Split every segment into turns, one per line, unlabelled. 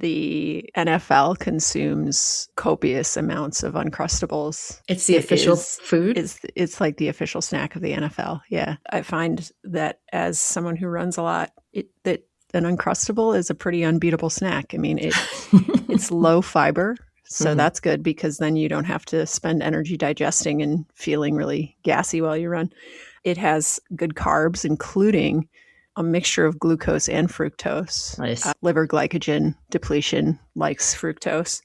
the NFL consumes copious amounts of Uncrustables.
It's the official food?
It's like the official snack of the NFL. Yeah. I find that as someone who runs a lot, that an Uncrustable is a pretty unbeatable snack. I mean, it's low fiber. So that's good because then you don't have to spend energy digesting and feeling really gassy while you run. It has good carbs, including a mixture of glucose and fructose.
Nice.
Liver glycogen depletion likes fructose.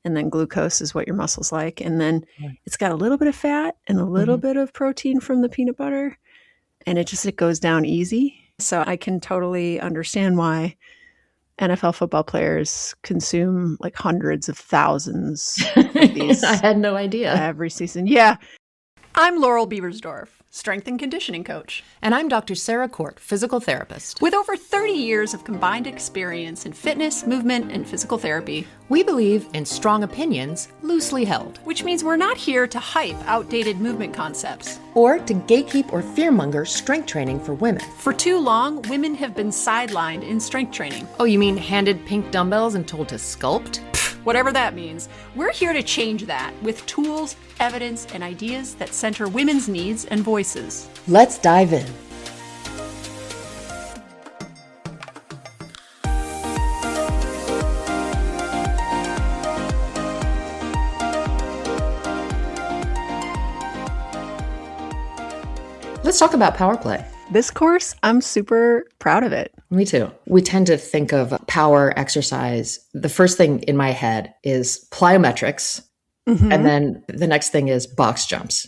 And then glucose is what your muscles like. And then it's got a little bit of fat and a little bit of protein from the peanut butter. And it goes down easy. So I can totally understand why NFL football players consume like hundreds of thousands of these.
I had no idea.
Every season. Yeah. I'm Laurel Beversdorf, strength and conditioning coach.
And I'm Dr. Sarah Court, physical therapist.
With over 30 years of combined experience in fitness, movement, and physical therapy,
we believe in strong opinions, loosely held.
Which means we're not here to hype outdated movement concepts.
Or to gatekeep or fearmonger strength training for women.
For too long, women have been sidelined in strength training.
Oh, you mean handed pink dumbbells and told to sculpt?
Whatever that means, we're here to change that with tools, evidence, and ideas that center women's needs and voices.
Let's dive in. Let's talk about power play.
This course, I'm super proud of it.
Me too. We tend to think of power exercise. The first thing in my head is plyometrics. And then the next thing is box jumps.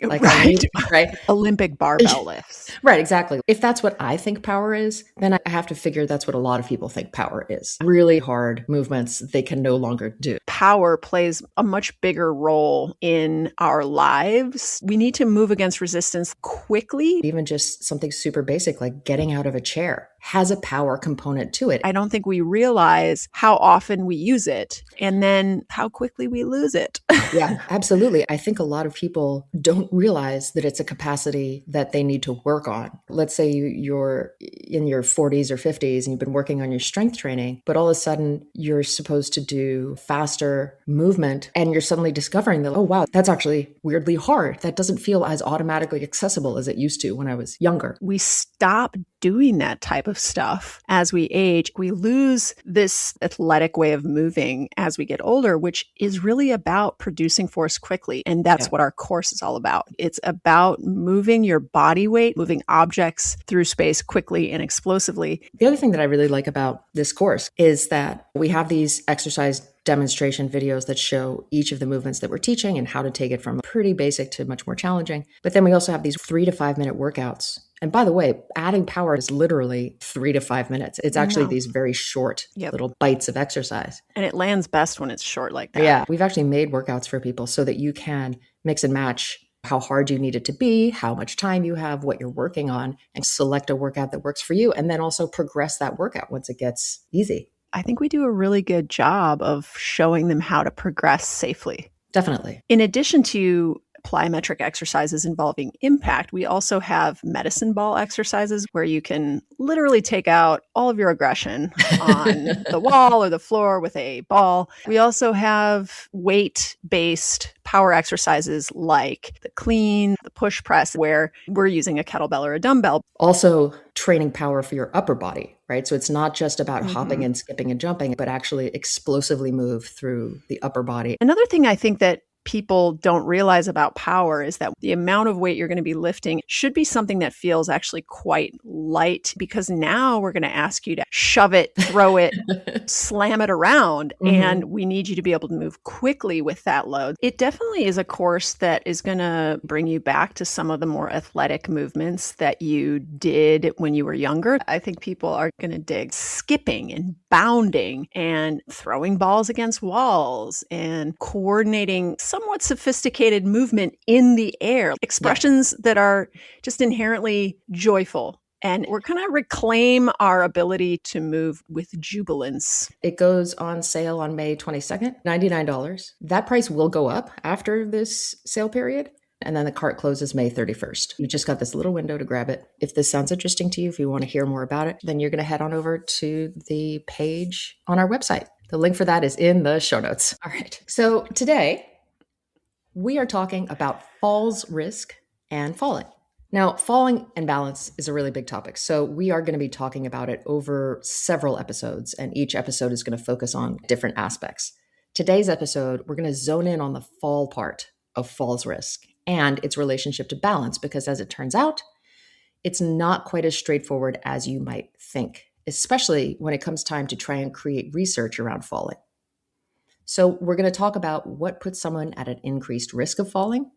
Like, right?
Olympic barbell lifts.
Right, exactly. If that's what I think power is, then I have to figure that's what a lot of people think power is. Really hard movements they can no longer do.
Power plays a much bigger role in our lives. We need to move against resistance quickly.
Even just something super basic like getting out of a chair has a power component to it.
I don't think we realize how often we use it and then how quickly we lose it.
Yeah, absolutely. I think a lot of people don't realize that it's a capacity that they need to work on. Let's say you're in your 40s or 50s and you've been working on your strength training, but all of a sudden you're supposed to do faster movement and you're suddenly discovering that, oh, wow, that's actually weirdly hard. That doesn't feel as automatically accessible as it used to when I was younger.
We stop doing that type of stuff as we age. We lose this athletic way of moving as we get older, which is really about producing force quickly. And that's what our course is all about. It's about moving your body weight, moving objects through space quickly and explosively.
The other thing that I really like about this course is that we have these exercise demonstration videos that show each of the movements that we're teaching and how to take it from pretty basic to much more challenging. But then we also have these 3 to 5 minute workouts. And by the way, adding power is literally 3 to 5 minutes. It's actually these very short little bites of exercise.
And it lands best when it's short like that.
Yeah, we've actually made workouts for people so that you can mix and match how hard you need it to be, how much time you have, what you're working on, and select a workout that works for you. And then also progress that workout once it gets easy.
I think we do a really good job of showing them how to progress safely.
Definitely.
In addition to plyometric exercises involving impact, we also have medicine ball exercises where you can literally take out all of your aggression on the wall or the floor with a ball. We also have weight-based power exercises like the clean, the push press, where we're using a kettlebell or a dumbbell.
Also training power for your upper body, right? So it's not just about hopping and skipping and jumping, but actually explosively move through the upper body.
Another thing I think that people don't realize about power is that the amount of weight you're going to be lifting should be something that feels actually quite light, because now we're going to ask you to shove it, throw it, slam it around, and we need you to be able to move quickly with that load. It definitely is a course that is going to bring you back to some of the more athletic movements that you did when you were younger. I think people are going to dig skipping and bounding and throwing balls against walls and coordinating somewhat sophisticated movement in the air, expressions that are just inherently joyful. And we're going to reclaim our ability to move with jubilance.
It goes on sale on May 22nd, $99. That price will go up after this sale period. And then the cart closes May 31st. You just got this little window to grab it. If this sounds interesting to you, if you want to hear more about it, then you're going to head on over to the page on our website. The link for that is in the show notes. All right. So today we are talking about falls risk and falling. Now, falling and balance is a really big topic. So we are going to be talking about it over several episodes, and each episode is going to focus on different aspects. Today's episode, we're going to zone in on the fall part of falls risk and its relationship to balance, because as it turns out, it's not quite as straightforward as you might think, especially when it comes time to try and create research around falling. So we're going to talk about what puts someone at an increased risk of falling,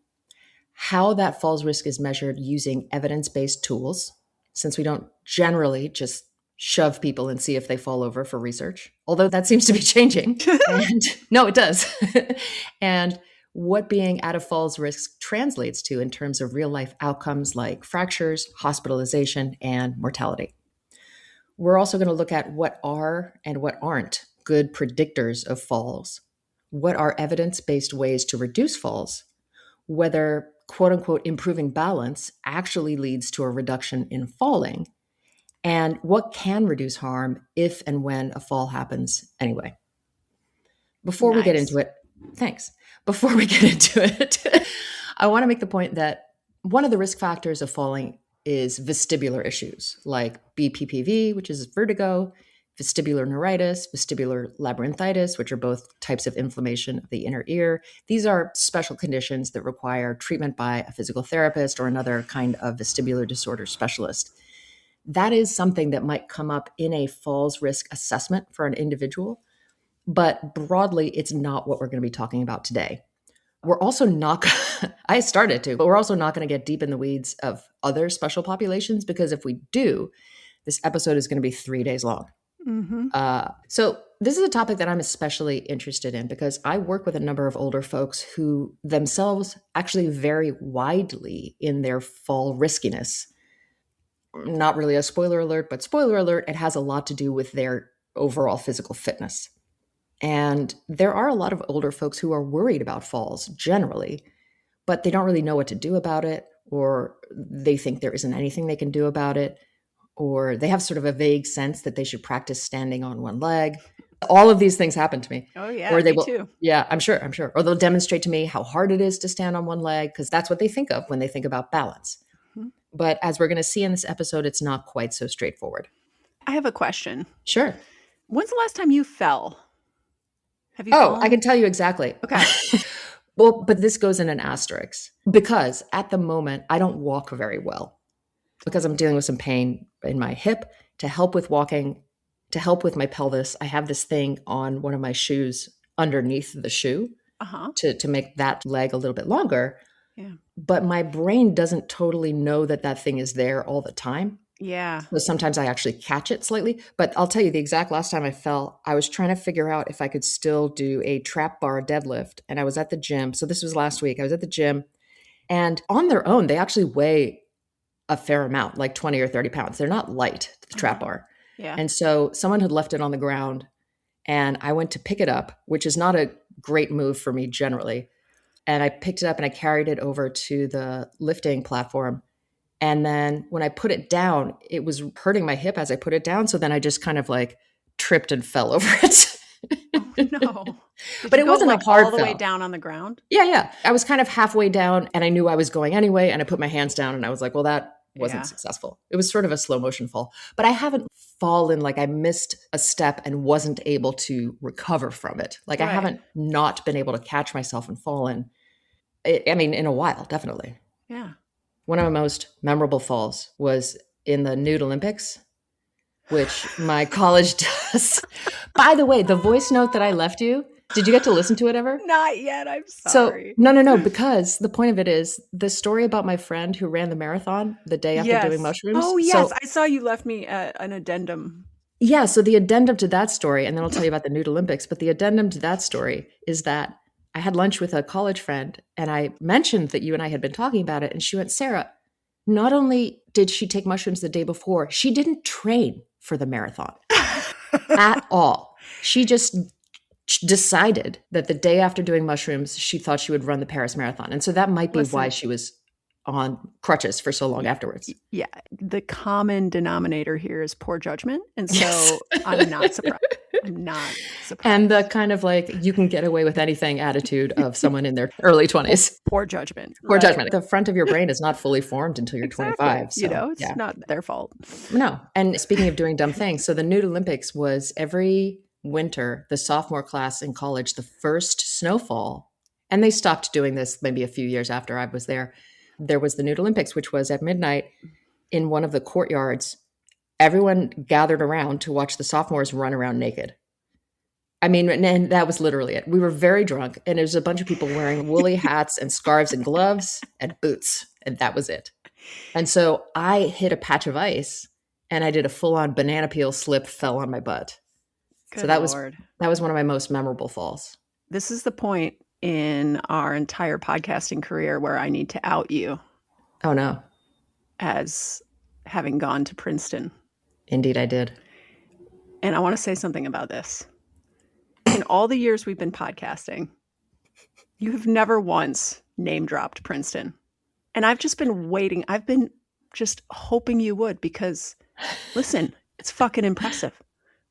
how that falls risk is measured using evidence-based tools, since we don't generally just shove people and see if they fall over for research, although that seems to be changing. And no, it does. And what being at a falls risk translates to in terms of real life outcomes like fractures, hospitalization, and mortality. We're also going to look at what are and what aren't good predictors of falls, what are evidence-based ways to reduce falls, whether quote unquote improving balance actually leads to a reduction in falling, and what can reduce harm if and when a fall happens anyway. Before we get into it, thanks. Before we get into it, I want to make the point that one of the risk factors of falling is vestibular issues like BPPV, which is vertigo, vestibular neuritis, vestibular labyrinthitis, which are both types of inflammation of the inner ear. These are special conditions that require treatment by a physical therapist or another kind of vestibular disorder specialist. That is something that might come up in a falls risk assessment for an individual, but broadly, it's not what we're going to be talking about today. We're also not, I started to, but we're also not going to get deep in the weeds of other special populations, because if we do, this episode is going to be 3 days long.
Mm-hmm.
So this is a topic that I'm especially interested in because I work with a number of older folks who themselves actually vary widely in their fall riskiness. Not really a spoiler alert, but spoiler alert, it has a lot to do with their overall physical fitness. And there are a lot of older folks who are worried about falls generally, but they don't really know what to do about it, or they think there isn't anything they can do about it, or they have sort of a vague sense that they should practice standing on one leg. All of these things happen to me.
Oh yeah,
or they
me
will,
too.
Yeah, I'm sure. Or they'll demonstrate to me how hard it is to stand on one leg, because that's what they think of when they think about balance.
Mm-hmm.
But as we're going to see in this episode, it's not quite so straightforward.
I have a question.
Sure.
When's the last time you fell? Have you
fallen?
fallen?
I can tell you exactly.
Okay.
Well, but this goes in an asterisk because at the moment, I don't walk very well because I'm dealing with some pain in my hip. To help with walking, to help with my pelvis, I have this thing on one of my shoes underneath the shoe to make that leg a little bit longer.
Yeah.
But my brain doesn't totally know that that thing is there all the time.
Yeah.
So sometimes I actually catch it slightly. But I'll tell you, the exact last time I fell, I was trying to figure out if I could still do a trap bar deadlift. And I was at the gym. So this was last week. I was at the gym. And on their own, they actually weigh a fair amount, like 20 or 30 pounds. They're not light, the trap bar.
Yeah.
And so someone had left it on the ground. And I went to pick it up, which is not a great move for me generally. And I picked it up and I carried it over to the lifting platform. And then when I put it down, it was hurting my hip as I put it down. So then I just kind of like tripped and fell over it.
Oh, no.
But it wasn't a hard
all the
fell.
way down on the ground?
Yeah. I was kind of halfway down and I knew I was going anyway. And I put my hands down and I was like, well, that wasn't successful. It was sort of a slow motion fall. But I haven't fallen like I missed a step and wasn't able to recover from it. Like I haven't not been able to catch myself and fallen. In a while, definitely.
Yeah.
One of my most memorable falls was in the Nude Olympics, which my college does. By the way, the voice note that I left you, did you get to listen to it ever?
Not yet. I'm sorry.
So, no, because the point of it is the story about my friend who ran the marathon the day after doing mushrooms.
Oh, yes. I saw you left me an addendum.
Yeah. So the addendum to that story, and then I'll tell you about the Nude Olympics, but the addendum to that story is that I had lunch with a college friend and I mentioned that you and I had been talking about it. And she went, Sarah, not only did she take mushrooms the day before, she didn't train for the marathon at all. She just decided that the day after doing mushrooms, she thought she would run the Paris Marathon. And so that might be why she was on crutches for so long afterwards.
Yeah. The common denominator here is poor judgment. And so I'm not surprised. I'm not surprised.
And the kind of like, you can get away with anything attitude of someone in their early 20s.
Poor judgment.
Poor judgment. The front of your brain is not fully formed until you're 25. So,
it's not their fault.
No. And speaking of doing dumb things, so the Nude Olympics was every winter, the sophomore class in college, the first snowfall. And they stopped doing this maybe a few years after I was there. There was the Nude Olympics, which was at midnight in one of the courtyards. Everyone gathered around to watch the sophomores run around naked. I mean, and that was literally it. We were very drunk, and there was a bunch of people wearing woolly hats and scarves and gloves and boots, and that was it. And so I hit a patch of ice, and I did a full-on banana peel slip, fell on my butt. So that was one of my most memorable falls.
This is the point in our entire podcasting career where I need to out you.
Oh, no.
As having gone to Princeton.
Indeed, I did.
And I want to say something about this. In all the years we've been podcasting, you have never once name dropped Princeton. And I've just been waiting. I've been just hoping you would, because listen, it's fucking impressive.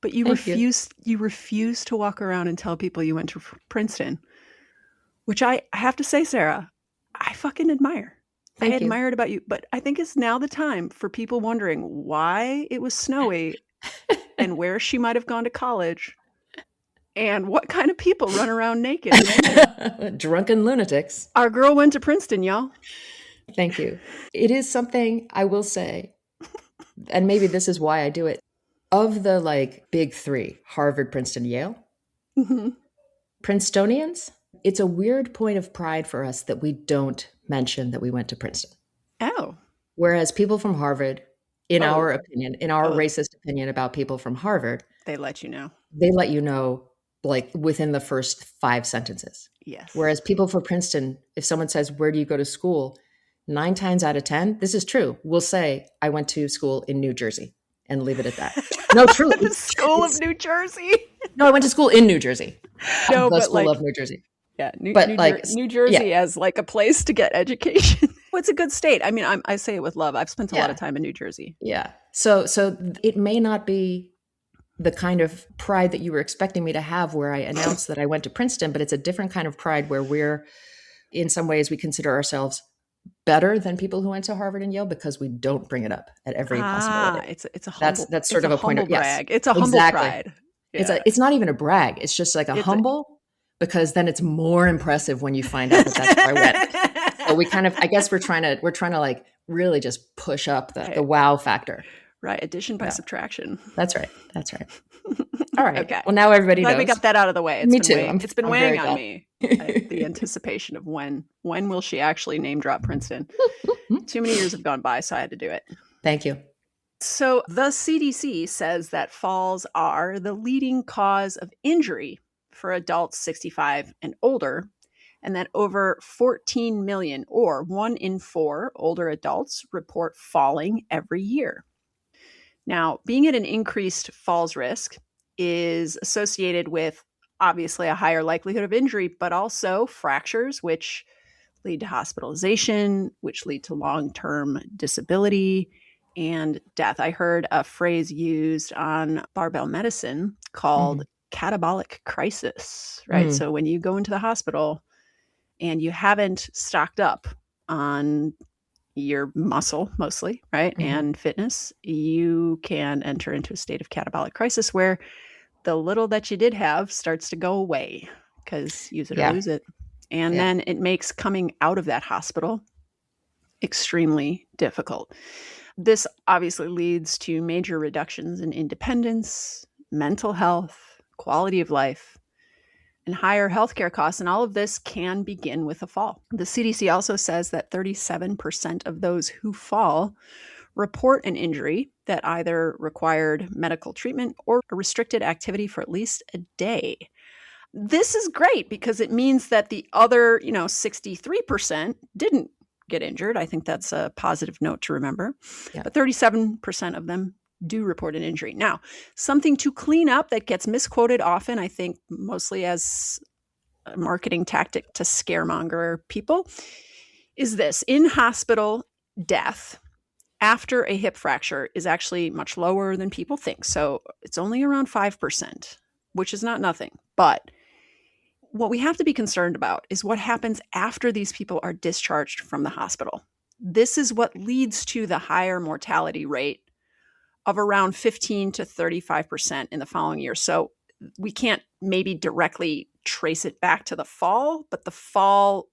But you refuse to walk around and tell people you went to Princeton, which I have to say, Sarah, I fucking admire. I admire it about you. But I think it's now the time for people wondering why it was snowy and where she might have gone to college and what kind of people run around naked.
Drunken lunatics.
Our girl went to Princeton, y'all.
Thank you. It is something I will say, and maybe this is why I do it. Of the like big three, Harvard, Princeton, Yale, Princetonians, it's a weird point of pride for us that we don't mention that we went to Princeton.
Oh.
Whereas people from Harvard, in our opinion, racist opinion about people from Harvard,
they let you know.
They let you know like within the first 5 sentences.
Yes.
Whereas people from Princeton, if someone says, where do you go to school? 9 times out of 10, this is true, will say, I went to school in New Jersey. And leave it at that. No, truly.
School of New Jersey.
No, I went to school in New Jersey.
No,
the
but
school of New Jersey.
Yeah, New Jersey as like a place to get education. Well, it's a good state. I mean, I say it with love. I've spent a lot of time in New Jersey.
Yeah. So it may not be the kind of pride that you were expecting me to have where I announced that I went to Princeton, but it's a different kind of pride where we're, in some ways, we consider ourselves better than people who went to Harvard and Yale because we don't bring it up at every possibility.
It's a humble,
that's sort of a point of
brag. Yes, it's a humble pride. Yeah.
It's not even a brag. It's just like a humble, because then it's more impressive when you find out that that's where I went. So we kind of, I guess we're trying to like really just push up the wow factor.
Right. Addition by subtraction.
That's right. All right. Okay. Well, now everybody knows.
We got that out of the way.
Me too.
It's been weighing on me. The anticipation of when will she actually name drop Princeton? Too many years have gone by, so I had to do it.
Thank you.
So the CDC says that falls are the leading cause of injury for adults 65 and older, and that over 14 million, or 1 in 4 older adults, report falling every year. Now, being at an increased falls risk is associated with obviously a higher likelihood of injury, but also fractures, which lead to hospitalization, which lead to long-term disability and death. I heard a phrase used on barbell medicine called catabolic crisis, right? So when you go into the hospital and you haven't stocked up on your muscle mostly, right? And fitness, you can enter into a state of catabolic crisis where the little that you did have starts to go away because use it or lose it. And then it makes coming out of that hospital extremely difficult. This obviously leads to major reductions in independence, mental health, quality of life, and higher healthcare costs. And all of this can begin with a fall. The CDC also says that 37% of those who fall report an injury that either required medical treatment or a restricted activity for at least a day. This is great because it means that the other, 63% didn't get injured. I think that's a positive note to remember. Yeah. But 37% of them do report an injury. Now, something to clean up that gets misquoted often, I think mostly as a marketing tactic to scaremonger people, is this: in hospital death after a hip fracture is actually much lower than people think. So it's only around 5%, which is not nothing. But what we have to be concerned about is what happens after these people are discharged from the hospital. This is what leads to the higher mortality rate of around 15 to 35% in the following year. So we can't maybe directly trace it back to the fall, but the fall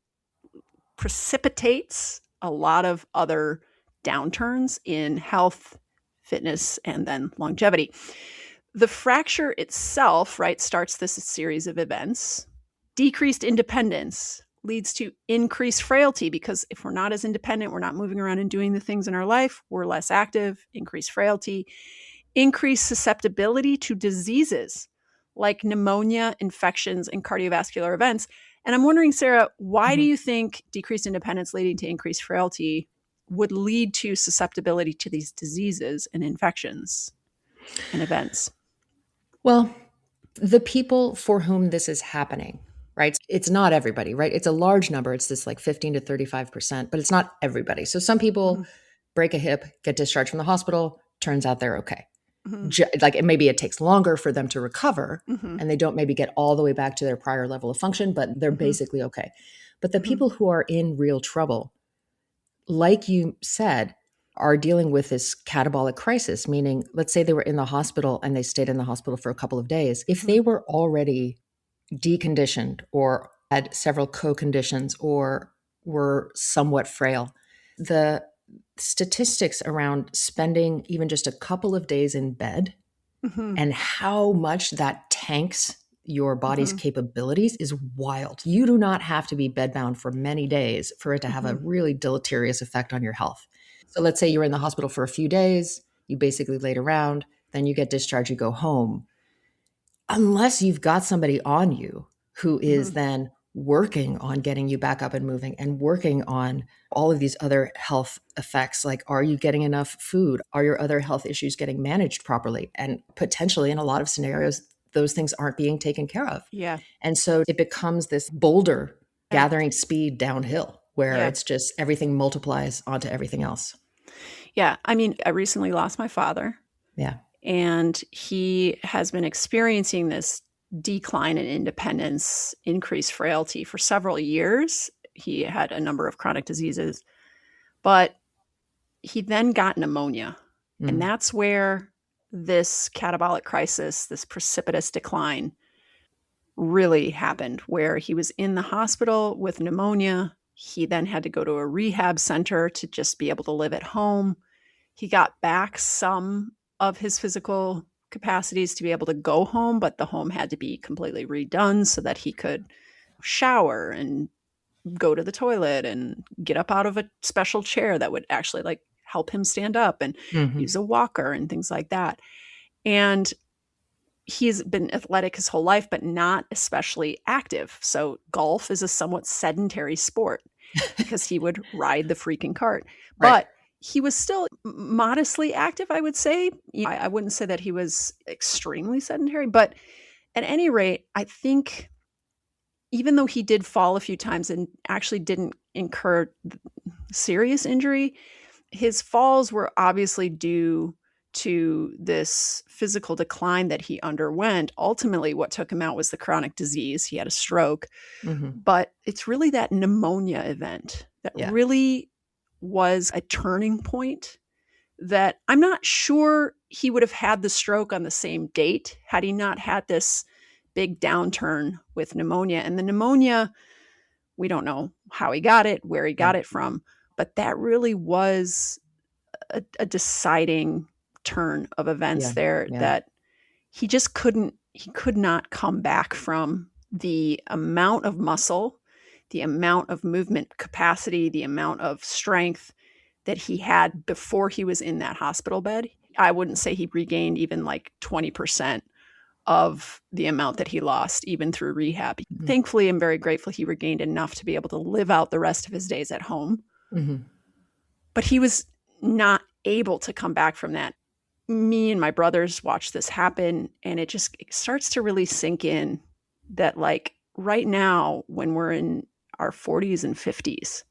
precipitates a lot of other downturns in health, fitness, and then longevity. The fracture itself, right, starts this series of events. Decreased independence leads to increased frailty, because if we're not as independent, we're not moving around and doing the things in our life, we're less active. Increased frailty, increased susceptibility to diseases like pneumonia, infections, and cardiovascular events. And I'm wondering, Sarah, why do you think decreased independence leading to increased frailty would lead to susceptibility to these diseases and infections and events?
Well, the people for whom this is happening, right? It's not everybody, right? It's a large number. It's this like 15 to 35%, but it's not everybody. So some people break a hip, get discharged from the hospital, turns out they're okay. Like maybe it takes longer for them to recover and they don't maybe get all the way back to their prior level of function, but they're basically okay. But the people who are in real trouble, like you said, are dealing with this catabolic crisis, meaning let's say they were in the hospital and they stayed in the hospital for a couple of days. If they were already deconditioned or had several co-conditions or were somewhat frail, the statistics around spending even just a couple of days in bed and how much that tanks your body's capabilities is wild. You do not have to be bedbound for many days for it to have a really deleterious effect on your health. So let's say you're in the hospital for a few days, you basically laid around, then you get discharged, you go home. Unless you've got somebody on you who is then working on getting you back up and moving and working on all of these other health effects, like are you getting enough food? Are your other health issues getting managed properly? And potentially in a lot of scenarios, those things aren't being taken care of.
Yeah.
And so it becomes this boulder gathering speed downhill where it's just everything multiplies onto everything else.
Yeah. I mean, I recently lost my father.
Yeah.
And he has been experiencing this decline in independence, increased frailty for several years. He had a number of chronic diseases, but he then got pneumonia. And that's where this catabolic crisis, this precipitous decline really happened, where he was in the hospital with pneumonia. He then had to go to a rehab center to just be able to live at home. He got back some of his physical capacities to be able to go home, but the home had to be completely redone so that he could shower and go to the toilet and get up out of a special chair that would actually like help him stand up and use a walker and things like that. And he's been athletic his whole life, but not especially active. So golf is a somewhat sedentary sport because he would ride the freaking cart.
Right.
But he was still modestly active, I would say. I wouldn't say that he was extremely sedentary, but at any rate, I think even though he did fall a few times and actually didn't incur serious injury, his falls were obviously due to this physical decline that he underwent. Ultimately, what took him out was the chronic disease. He had a stroke. But it's really that pneumonia event that really was a turning point, that I'm not sure he would have had the stroke on the same date had he not had this big downturn with pneumonia. And the pneumonia, we don't know how he got it, where he got it from, but that really was a deciding turn of events that he just could not come back from. The amount of muscle, the amount of movement capacity, the amount of strength that he had before he was in that hospital bed. I wouldn't say he regained even like 20% of the amount that he lost, even through rehab. Thankfully, I'm very grateful he regained enough to be able to live out the rest of his days at home. But he was not able to come back from that me and my brothers watch this happen, and it starts to really sink in that like right now when we're in our 40s and 50s,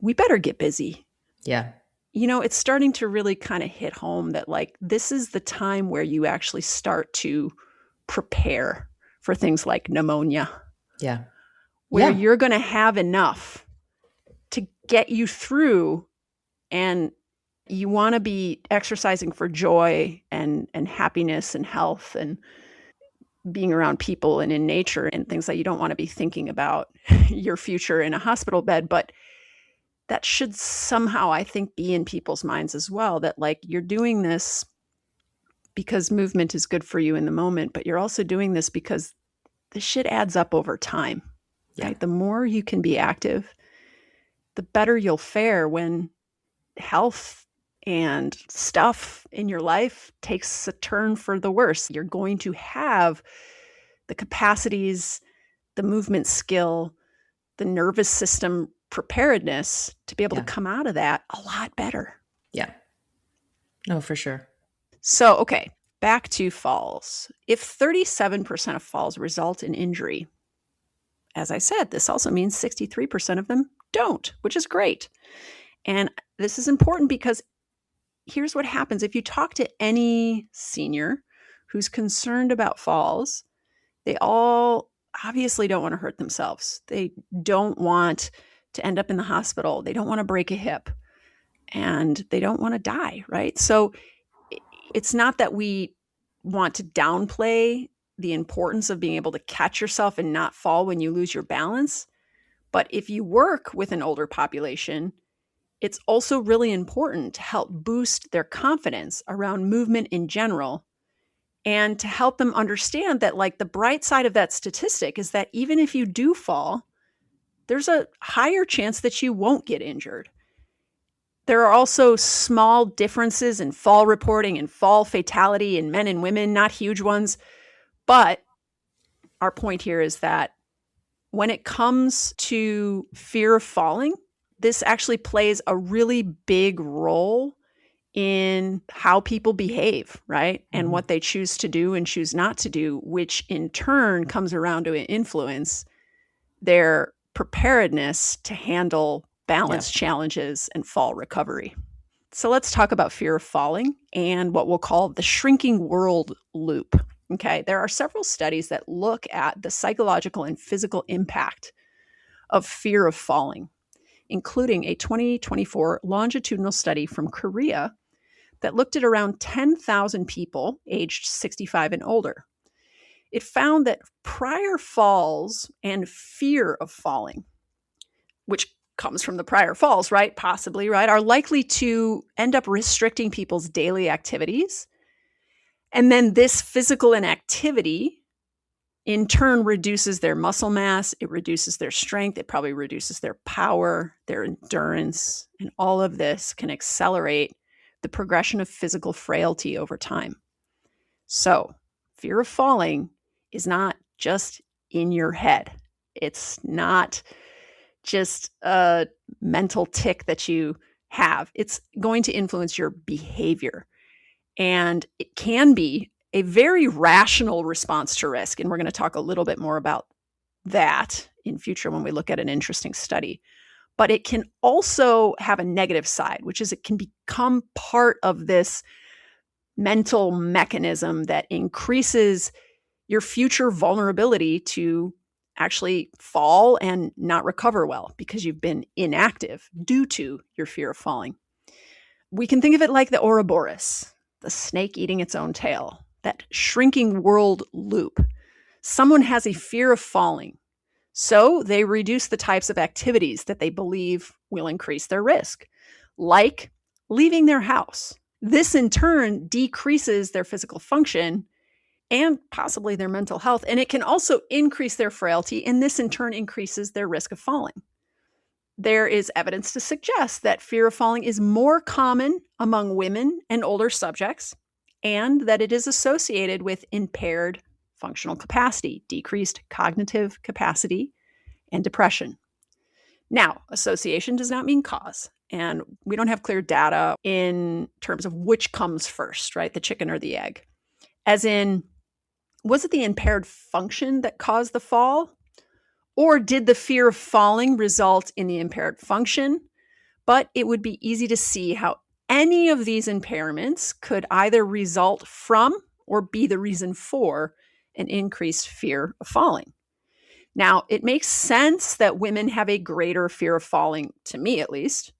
we better get busy.
Yeah.
It's starting to really kind of hit home that like this is the time where you actually start to prepare for things like pneumonia.
Yeah.
Where you're going to have enough to get you through, and you want to be exercising for joy and happiness and health and being around people and in nature and things that you don't want to be thinking about your future in a hospital bed. But that should somehow, I think, be in people's minds as well, that like you're doing this because movement is good for you in the moment, but you're also doing this because this shit adds up over time.
Yeah.
Right? The more you can be active, the better you'll fare when health and stuff in your life takes a turn for the worse. You're going to have the capacities, the movement skill, the nervous system preparedness to be able to come out of that a lot better.
Yeah. No, for sure.
So, okay, back to falls. If 37% of falls result in injury, as I said, this also means 63% of them don't, which is great. And this is important because here's what happens. If you talk to any senior who's concerned about falls, they all obviously don't want to hurt themselves. They don't want to end up in the hospital. They don't want to break a hip, and they don't want to die, right? So it's not that we want to downplay the importance of being able to catch yourself and not fall when you lose your balance. But if you work with an older population, it's also really important to help boost their confidence around movement in general, and to help them understand that like the bright side of that statistic is that even if you do fall, there's a higher chance that you won't get injured. There are also small differences in fall reporting and fall fatality in men and women, not huge ones. But our point here is that when it comes to fear of falling, this actually plays a really big role in how people behave, right? And what they choose to do and choose not to do, which in turn comes around to influence their preparedness to handle balance challenges and fall recovery. So let's talk about fear of falling and what we'll call the shrinking world loop. Okay, there are several studies that look at the psychological and physical impact of fear of falling, including a 2024 longitudinal study from Korea that looked at around 10,000 people aged 65 and older. It found that prior falls and fear of falling, which comes from the prior falls, right? Possibly, right? Are likely to end up restricting people's daily activities. And then this physical inactivity in turn reduces their muscle mass. It reduces their strength. It probably reduces their power, their endurance. And all of this can accelerate the progression of physical frailty over time. So fear of falling is not just in your head. It's not just a mental tick that you have. It's going to influence your behavior. And it can be a very rational response to risk. And we're going to talk a little bit more about that in future when we look at an interesting study. But it can also have a negative side, which is it can become part of this mental mechanism that increases your future vulnerability to actually fall and not recover well because you've been inactive due to your fear of falling. We can think of it like the Ouroboros, the snake eating its own tail, that shrinking world loop. Someone has a fear of falling, so they reduce the types of activities that they believe will increase their risk, like leaving their house. This in turn decreases their physical function and possibly their mental health. And it can also increase their frailty, and this in turn increases their risk of falling. There is evidence to suggest that fear of falling is more common among women and older subjects, and that it is associated with impaired functional capacity, decreased cognitive capacity, and depression. Now, association does not mean cause. And we don't have clear data in terms of which comes first, right? The chicken or the egg. As in, was it the impaired function that caused the fall? Or did the fear of falling result in the impaired function? But it would be easy to see how any of these impairments could either result from or be the reason for an increased fear of falling. Now, it makes sense that women have a greater fear of falling, to me at least,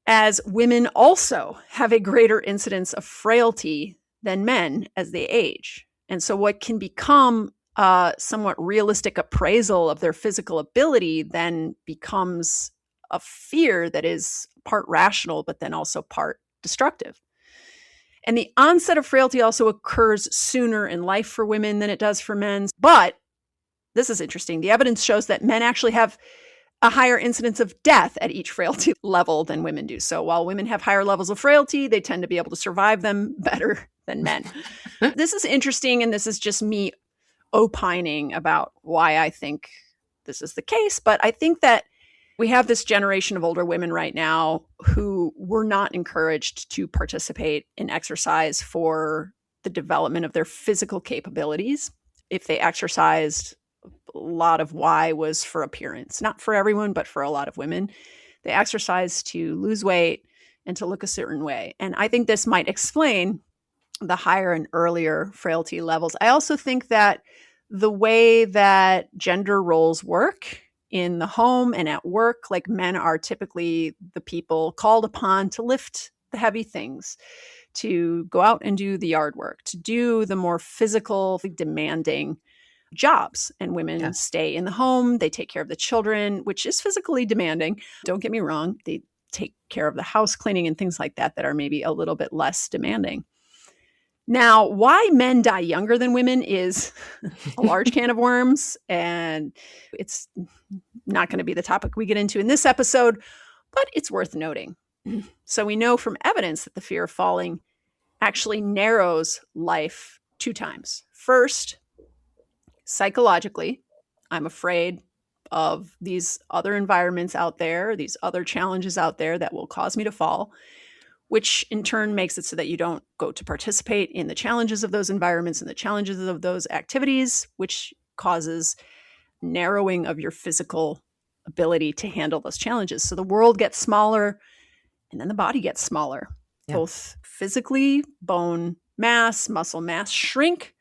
as women also have a greater incidence of frailty than men as they age. And so what can become a somewhat realistic appraisal of their physical ability then becomes a fear that is part rational, but then also part destructive. And the onset of frailty also occurs sooner in life for women than it does for men. But this is interesting. The evidence shows that men actually have a higher incidence of death at each frailty level than women do. So while women have higher levels of frailty, they tend to be able to survive them better than men. This is interesting, and this is just me opining about why I think this is the case. But I think that we have this generation of older women right now who were not encouraged to participate in exercise for the development of their physical capabilities. If they exercised, a lot of why was for appearance. Not for everyone, but for a lot of women. They exercise to lose weight and to look a certain way. And I think this might explain the higher and earlier frailty levels. I also think that the way that gender roles work in the home and at work, like men are typically the people called upon to lift the heavy things, to go out and do the yard work, to do the more physical, demanding jobs. And women stay in the home, they take care of the children, which is physically demanding. Don't get me wrong, they take care of the house cleaning and things like that that are maybe a little bit less demanding. Now, why men die younger than women is a large can of worms, and it's not going to be the topic we get into in this episode, but it's worth noting. So we know from evidence that the fear of falling actually narrows life 2 times. First, psychologically, I'm afraid of these other environments out there, these other challenges out there that will cause me to fall, which in turn makes it so that you don't go to participate in the challenges of those environments and the challenges of those activities, which causes narrowing of your physical ability to handle those challenges. So the world gets smaller and then the body gets smaller, both physically, bone mass, muscle mass shrink,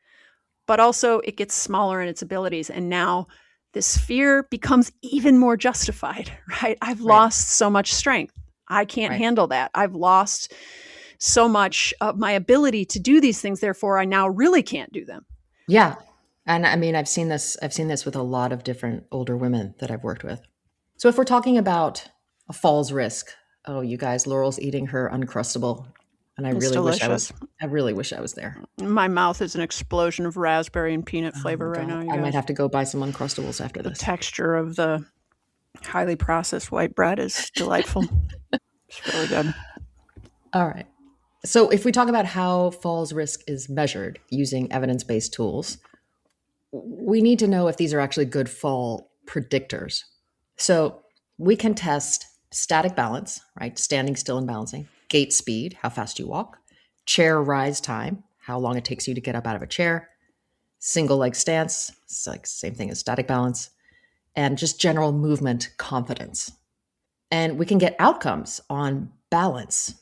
but also it gets smaller in its abilities. And now this fear becomes even more justified, right? I've lost so much strength. I can't handle that. I've lost so much of my ability to do these things. Therefore, I now really can't do them.
Yeah. And I mean, I've seen this with a lot of different older women that I've worked with. So if we're talking about a falls risk, oh, you guys, Laurel's eating her Uncrustable. And I really wish I was there.
My mouth is an explosion of raspberry and peanut flavor right now.
I might have to go buy some Uncrustables after this.
The texture of the highly processed white bread is delightful. It's really good.
All right. So if we talk about how falls risk is measured using evidence-based tools, we need to know if these are actually good fall predictors. So we can test static balance, right? Standing still and balancing, gait speed, how fast you walk, chair rise time, how long it takes you to get up out of a chair, single leg stance, it's like same thing as static balance, and just general movement confidence. And we can get outcomes on balance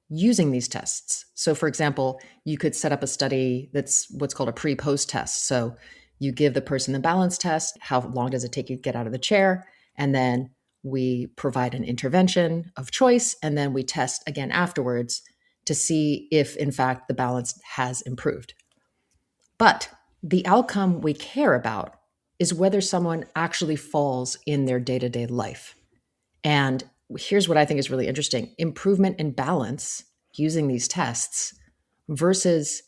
using these tests. So for example, you could set up a study that's what's called a pre-post test. So you give the person the balance test, how long does it take you to get out of the chair? And then we provide an intervention of choice, and then we test again afterwards to see if in fact the balance has improved. But the outcome we care about is whether someone actually falls in their day-to-day life. And here's what I think is really interesting. Improvement in balance using these tests versus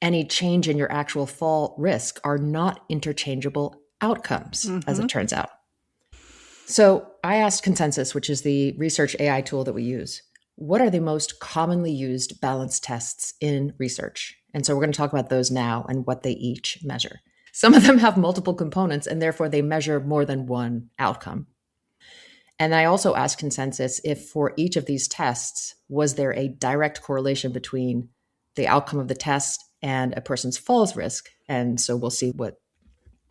any change in your actual fall risk are not interchangeable outcomes, as it turns out. So I asked Consensus, which is the research AI tool that we use, what are the most commonly used balance tests in research? And so we're going to talk about those now and what they each measure. Some of them have multiple components, and therefore they measure more than one outcome. And I also asked consensus if for each of these tests, was there a direct correlation between the outcome of the test and a person's falls risk? And so we'll see what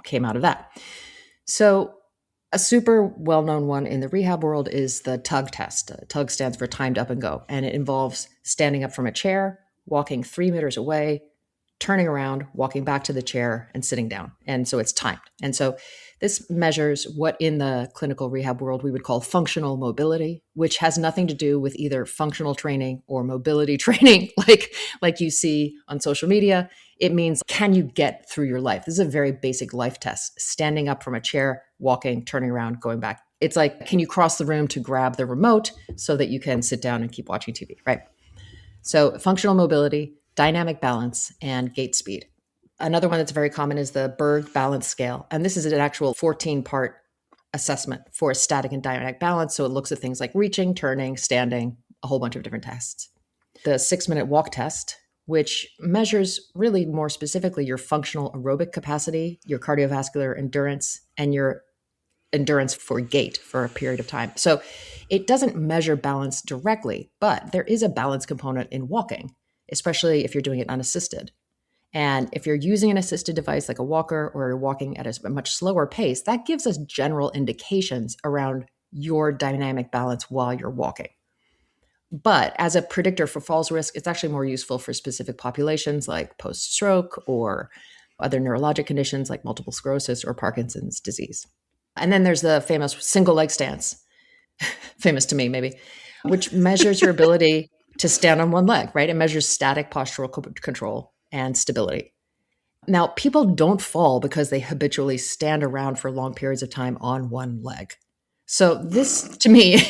came out of that. So a super well-known one in the rehab world is the TUG test. TUG stands for timed up and go, and it involves standing up from a chair, walking 3 meters away, turning around, walking back to the chair, and sitting down. And so it's timed. And so this measures what in the clinical rehab world we would call functional mobility, which has nothing to do with either functional training or mobility training like you see on social media. It means, can you get through your life? This is a very basic life test. Standing up from a chair, walking, turning around, going back. It's like, can you cross the room to grab the remote so that you can sit down and keep watching TV, right? So functional mobility, dynamic balance, and gait speed. Another one that's very common is the Berg Balance Scale. And this is an actual 14-part assessment for static and dynamic balance. So it looks at things like reaching, turning, standing, a whole bunch of different tests. The 6-minute walk test, which measures really more specifically your functional aerobic capacity, your cardiovascular endurance, and your endurance for gait for a period of time. So it doesn't measure balance directly, but there is a balance component in walking, especially if you're doing it unassisted. And if you're using an assisted device like a walker or you're walking at a much slower pace, that gives us general indications around your dynamic balance while you're walking. But as a predictor for falls risk, it's actually more useful for specific populations like post-stroke or other neurologic conditions like multiple sclerosis or Parkinson's disease. And then there's the famous single leg stance, famous to me maybe, which measures your ability to stand on one leg, right? It measures static postural control and stability. Now, people don't fall because they habitually stand around for long periods of time on one leg. So this, to me,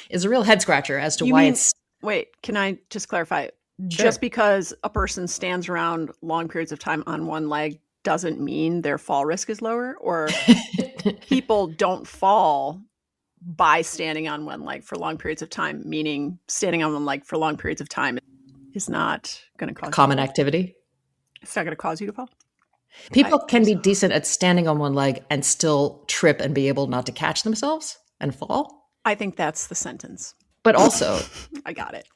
is a real head scratcher as to why it's...
Wait, can I just clarify?
Sure.
Just because a person stands around long periods of time on one leg doesn't mean their fall risk is lower? Or people don't fall by standing on one leg for long periods of time, meaning standing on one leg for long periods of time is not going to cause
common activity.
It's not going to cause you to fall.
People can be decent at standing on one leg and still trip and be able not to catch themselves and fall.
I think that's the sentence.
But also,
I got it.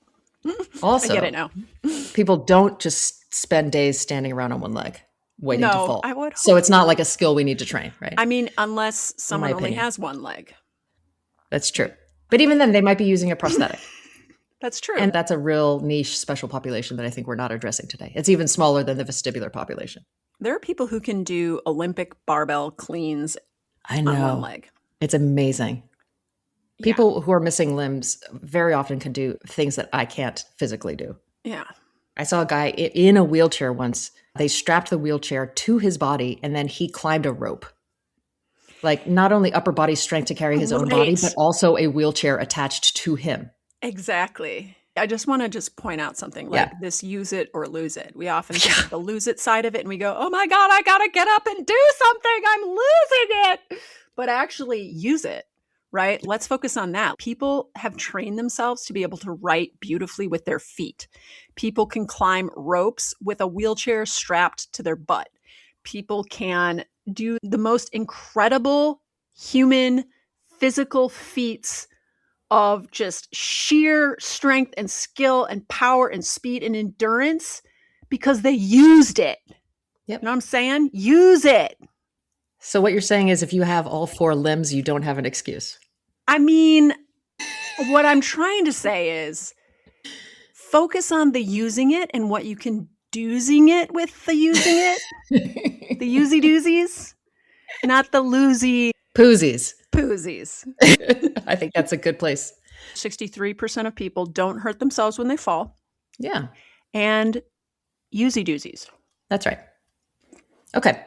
Also,
I get it now.
People don't just spend days standing around on one leg waiting to fall.
I would hope.
So it's not like a skill we need to train, right?
I mean, unless someone only has one leg.
That's true. But even then, they might be using a prosthetic.
That's true.
And that's a real niche special population that I think we're not addressing today. It's even smaller than the vestibular population.
There are people who can do Olympic barbell cleans
on one leg. It's amazing. People who are missing limbs very often can do things that I can't physically do.
Yeah.
I saw a guy in a wheelchair once. They strapped the wheelchair to his body and then he climbed a rope. Like not only upper body strength to carry his own body, but also a wheelchair attached to him. Exactly.
I just want to point out something like this: use it or lose it. We often think of the lose it side of it and we go, oh my God, I got to get up and do something. I'm losing it. But actually use it, right? Let's focus on that. People have trained themselves to be able to write beautifully with their feet. People can climb ropes with a wheelchair strapped to their butt. People can do the most incredible human physical feats of just sheer strength and skill and power and speed and endurance because they used it. Yep. You know what I'm saying? Use it.
So what you're saying is if you have all four limbs, you don't have an excuse.
I mean, what I'm trying to say is focus on the using it and what you can doozing it with the using it. The usy doozies, not the loosey
poozies. I think that's a good place.
63% of people don't hurt themselves when they fall.
Yeah.
And usy doozies.
That's right. Okay.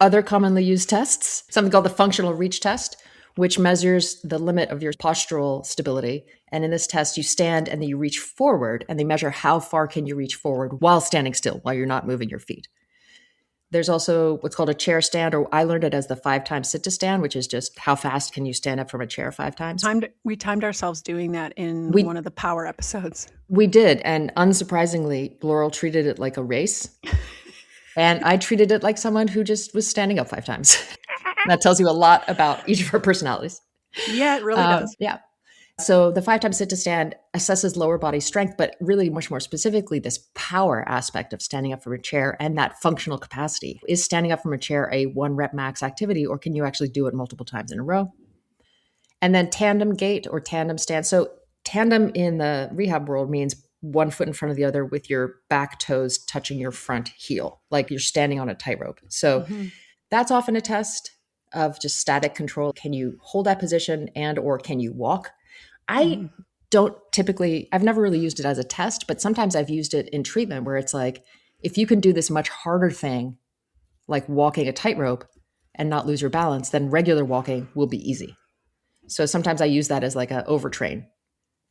Other commonly used tests, something called the functional reach test, which measures the limit of your postural stability. And in this test, you stand and then you reach forward and they measure how far can you reach forward while standing still, while you're not moving your feet. There's also what's called a chair stand, or I learned it as the 5 times sit to stand, which is just how fast can you stand up from a chair 5 times.
We timed ourselves doing that in one of the power episodes.
We did. And unsurprisingly, Laurel treated it like a race. And I treated it like someone who just was standing up 5 times. That tells you a lot about each of our personalities.
Yeah, it really does.
Yeah. So the 5 times sit to stand assesses lower body strength, but really much more specifically, this power aspect of standing up from a chair and that functional capacity. Is standing up from a chair a 1 rep max activity, or can you actually do it multiple times in a row? And then tandem gait or tandem stand. So tandem in the rehab world means one foot in front of the other with your back toes touching your front heel, like you're standing on a tightrope. So
Mm-hmm.
that's often a test of just static control. Can you hold that position and or can you walk? I
Mm-hmm.
don't typically, I've never really used it as a test, but sometimes I've used it in treatment where it's like, if you can do this much harder thing, like walking a tightrope and not lose your balance, then regular walking will be easy. So sometimes I use that as like a overtrain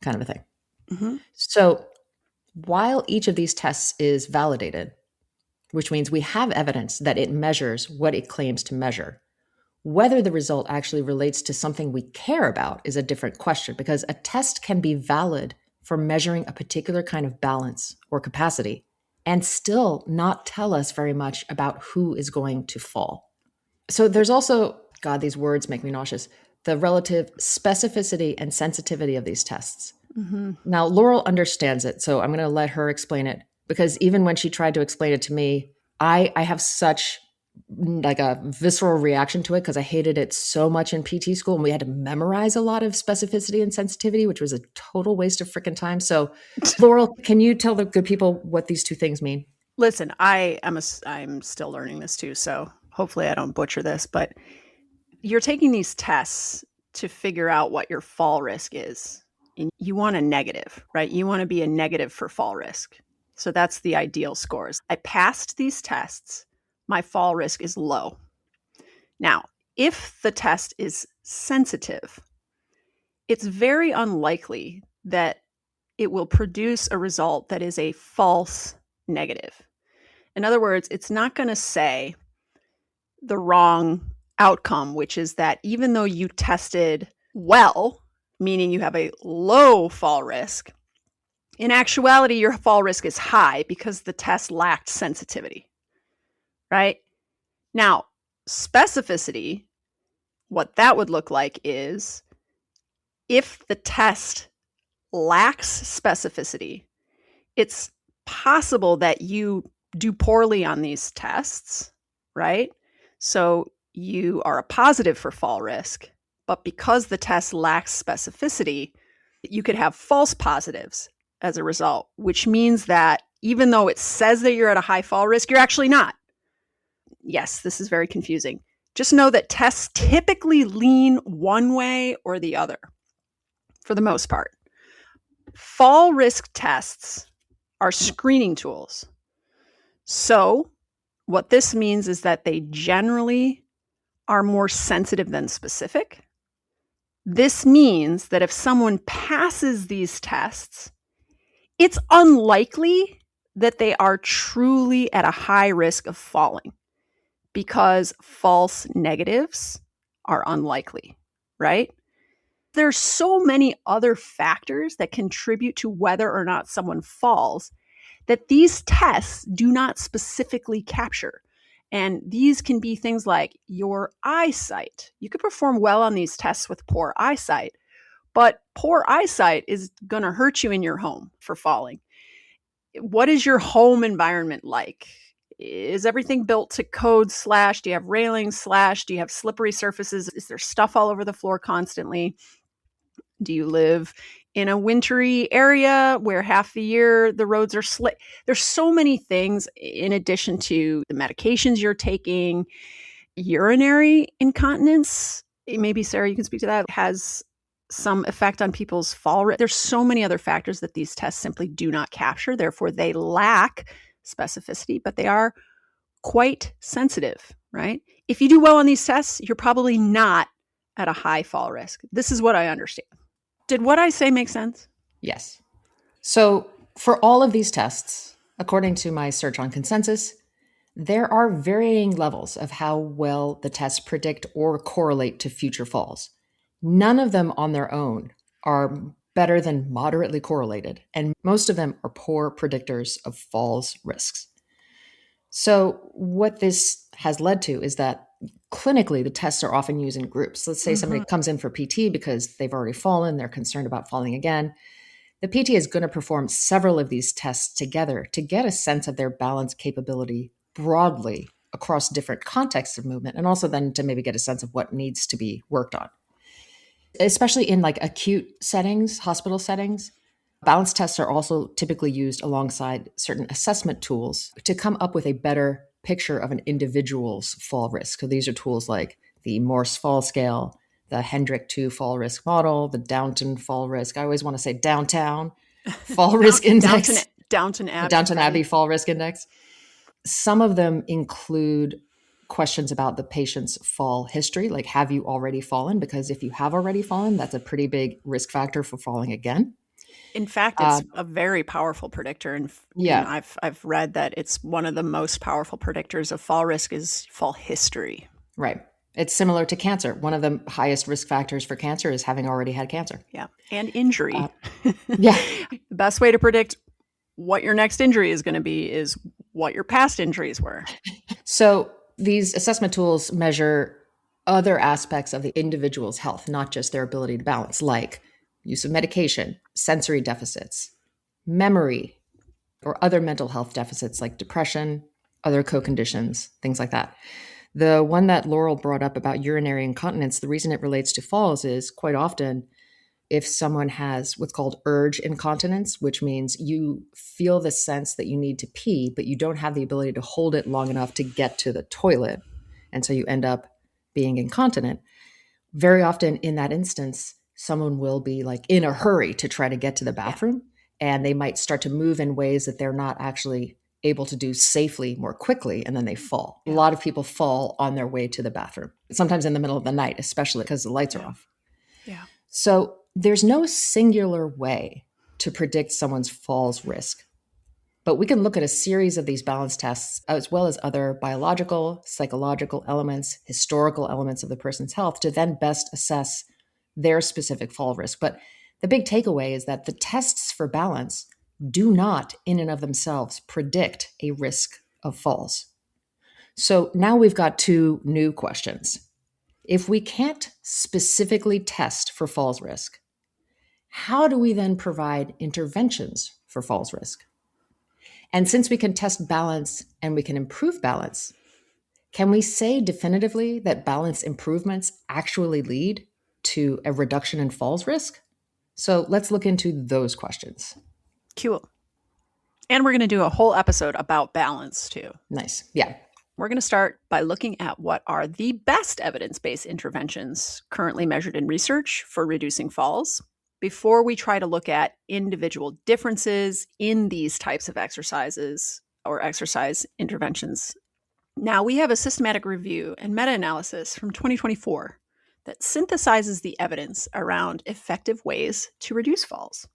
kind of a thing.
Mm-hmm.
So while each of these tests is validated, which means we have evidence that it measures what it claims to measure, whether the result actually relates to something we care about is a different question, because a test can be valid for measuring a particular kind of balance or capacity and still not tell us very much about who is going to fall. So there's also, God, these words make me nauseous, the relative specificity and sensitivity of these tests.
Mm-hmm.
Now, Laurel understands it, so I'm going to let her explain it, because even when she tried to explain it to me, I have such like a visceral reaction to it because I hated it so much in PT school, and we had to memorize a lot of specificity and sensitivity, which was a total waste of freaking time. So, Laurel, can you tell the good people what these two things mean?
Listen, I'm still learning this too, so hopefully I don't butcher this, but you're taking these tests to figure out what your fall risk is. And you want a negative, right? You want to be a negative for fall risk. So that's the ideal scores. I passed these tests. My fall risk is low. Now, if the test is sensitive, it's very unlikely that it will produce a result that is a false negative. In other words, it's not going to say the wrong outcome, which is that even though you tested well, meaning you have a low fall risk, in actuality, your fall risk is high because the test lacked sensitivity, right? Now, specificity, what that would look like is if the test lacks specificity, it's possible that you do poorly on these tests, right? So you are a positive for fall risk, but because the test lacks specificity, you could have false positives as a result, which means that even though it says that you're at a high fall risk, you're actually not. Yes, this is very confusing. Just know that tests typically lean one way or the other for the most part. Fall risk tests are screening tools. So, what this means is that they generally are more sensitive than specific. This means that if someone passes these tests, it's unlikely that they are truly at a high risk of falling because false negatives are unlikely, right? There's so many other factors that contribute to whether or not someone falls that these tests do not specifically capture. And these can be things like your eyesight. You could perform well on these tests with poor eyesight, but poor eyesight is going to hurt you in your home for falling. What is your home environment like? Is everything built to code / do you have railings / do you have slippery surfaces? Is there stuff all over the floor constantly? Do you live in a wintry area where half the year the roads are slick? There's so many things in addition to the medications you're taking. Urinary incontinence, maybe Sarah, you can speak to that, has some effect on people's fall rate. There's so many other factors that these tests simply do not capture. Therefore, they lack specificity, but they are quite sensitive, right? If you do well on these tests, you're probably not at a high fall risk. This is what I understand. Did what I say make sense?
Yes. So for all of these tests, according to my search on consensus, there are varying levels of how well the tests predict or correlate to future falls. None of them on their own are better than moderately correlated, and most of them are poor predictors of falls risks. So what this has led to is that Clinically, the tests are often used in groups. Let's say somebody comes in for PT because they've already fallen, they're concerned about falling again. The PT is going to perform several of these tests together to get a sense of their balance capability broadly across different contexts of movement, and also then to maybe get a sense of what needs to be worked on. Especially in like acute settings, hospital settings, balance tests are also typically used alongside certain assessment tools to come up with a better picture of an individual's fall risk. So these are tools like the Morse fall scale, the Hendrick 2 fall risk model, the Downton fall risk. I always want to say downtown fall risk index.
Downton Abbey.
Downton Abbey fall risk index. Some of them include questions about the patient's fall history, like have you already fallen? Because if you have already fallen, that's a pretty big risk factor for falling again.
In fact, it's a very powerful predictor. And I've read that it's one of the most powerful predictors of fall risk is fall history.
Right. It's similar to cancer. One of the highest risk factors for cancer is having already had cancer.
Yeah. And injury.
Yeah.
The best way to predict what your next injury is going to be is what your past injuries were.
So these assessment tools measure other aspects of the individual's health, not just their ability to balance, like use of medication, sensory deficits, memory, or other mental health deficits like depression, other co-conditions, things like that. The one that Laurel brought up about urinary incontinence, the reason it relates to falls is quite often if someone has what's called urge incontinence, which means you feel the sense that you need to pee, but you don't have the ability to hold it long enough to get to the toilet. And so you end up being incontinent. Very often in that instance, someone will be like in a hurry to try to get to the bathroom, and they might start to move in ways that they're not actually able to do safely more quickly, and then they fall. A lot of people fall on their way to the bathroom, sometimes in the middle of the night, especially because the lights are off.
Yeah.
So there's no singular way to predict someone's falls risk, but we can look at a series of these balance tests as well as other biological, psychological elements, historical elements of the person's health to then best assess their specific fall risk. But the big takeaway is that the tests for balance do not in and of themselves predict a risk of falls. So now we've got two new questions. If we can't specifically test for falls risk, how do we then provide interventions for falls risk? And since we can test balance and we can improve balance, can we say definitively that balance improvements actually lead to a reduction in falls risk? So let's look into those questions.
Cool. And we're going to do a whole episode about balance too.
Nice. Yeah.
We're going to start by looking at what are the best evidence-based interventions currently measured in research for reducing falls before we try to look at individual differences in these types of exercises or exercise interventions. Now, we have a systematic review and meta-analysis from 2024 that synthesizes the evidence around effective ways to reduce falls.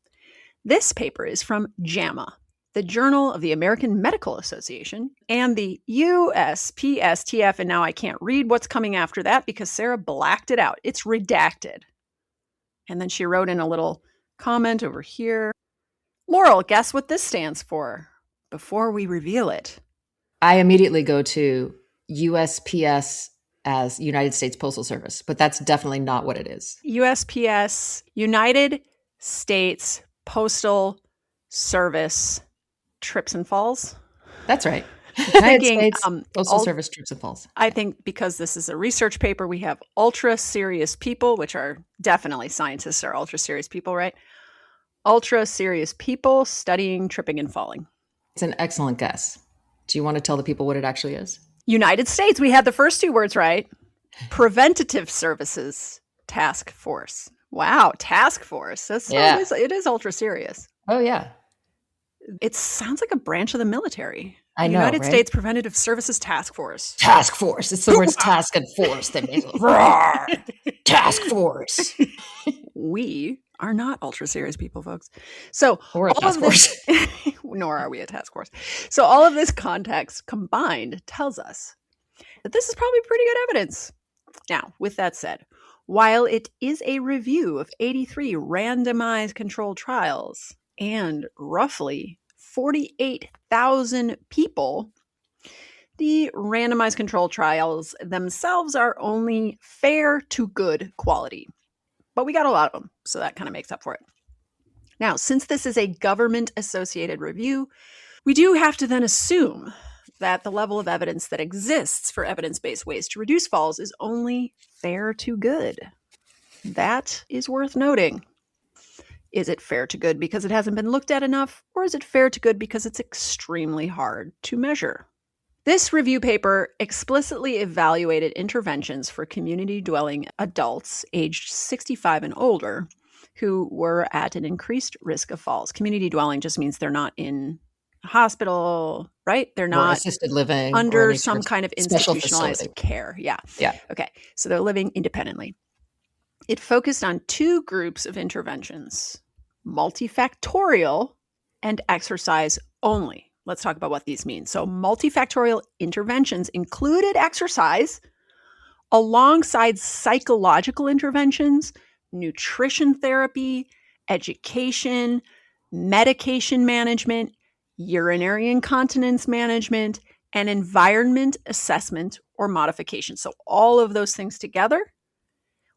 This paper is from JAMA, the Journal of the American Medical Association, and the USPSTF, and now I can't read what's coming after that because Sarah blacked it out. It's redacted. And then she wrote in a little comment over here. Laurel, guess what this stands for before we reveal it?
I immediately go to USPS as United States Postal Service, but that's definitely not what it is.
USPS, United States Postal Service trips and falls.
That's right.
United
States Postal Service trips and falls.
I think because this is a research paper, we have ultra serious people, which are definitely scientists are ultra serious people, right? Ultra serious people studying tripping and falling.
It's an excellent guess. Do you want to tell the people what it actually is?
United States. We had the first two words right. Preventative Services Task Force. Wow, task force. It is ultra serious.
Oh, yeah.
It sounds like a branch of the military.
I know,
United
right?
States Preventative Services Task Force.
Task force. It's the words task and force that means task force.
We are not ultra serious people, folks. So
or a task force.
Nor are we a task force. So all of this context combined tells us that this is probably pretty good evidence. Now, with that said, while it is a review of 83 randomized controlled trials and roughly 48,000 people, The randomized control trials themselves are only fair to good quality, but we got a lot of them, so that kind of makes up for it. Now, since this is a government-associated review, we do have to then assume that the level of evidence that exists for evidence-based ways to reduce falls is only fair to good. That is worth noting. Is it fair to good because it hasn't been looked at enough, or is it fair to good because it's extremely hard to measure? This review paper explicitly evaluated interventions for community-dwelling adults aged 65 and older who were at an increased risk of falls. Community dwelling just means they're not in a hospital, right? They're not
assisted living
under some kind of institutionalized care. Yeah.
Yeah.
Okay. So they're living independently. It focused on two groups of interventions: multifactorial and exercise only. Let's talk about what these mean. So multifactorial interventions included exercise alongside psychological interventions, nutrition therapy, education, medication management, urinary incontinence management, and environment assessment or modification. So all of those things together.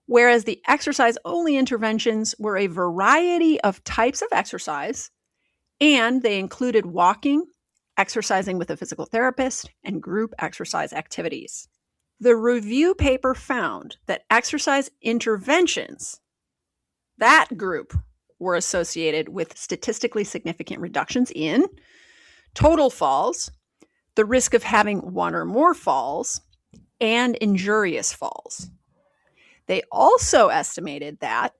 Whereas the exercise-only interventions were a variety of types of exercise, and they included walking, exercising with a physical therapist, and group exercise activities. The review paper found that exercise interventions, that group, were associated with statistically significant reductions in total falls, the risk of having one or more falls, and injurious falls. They also estimated that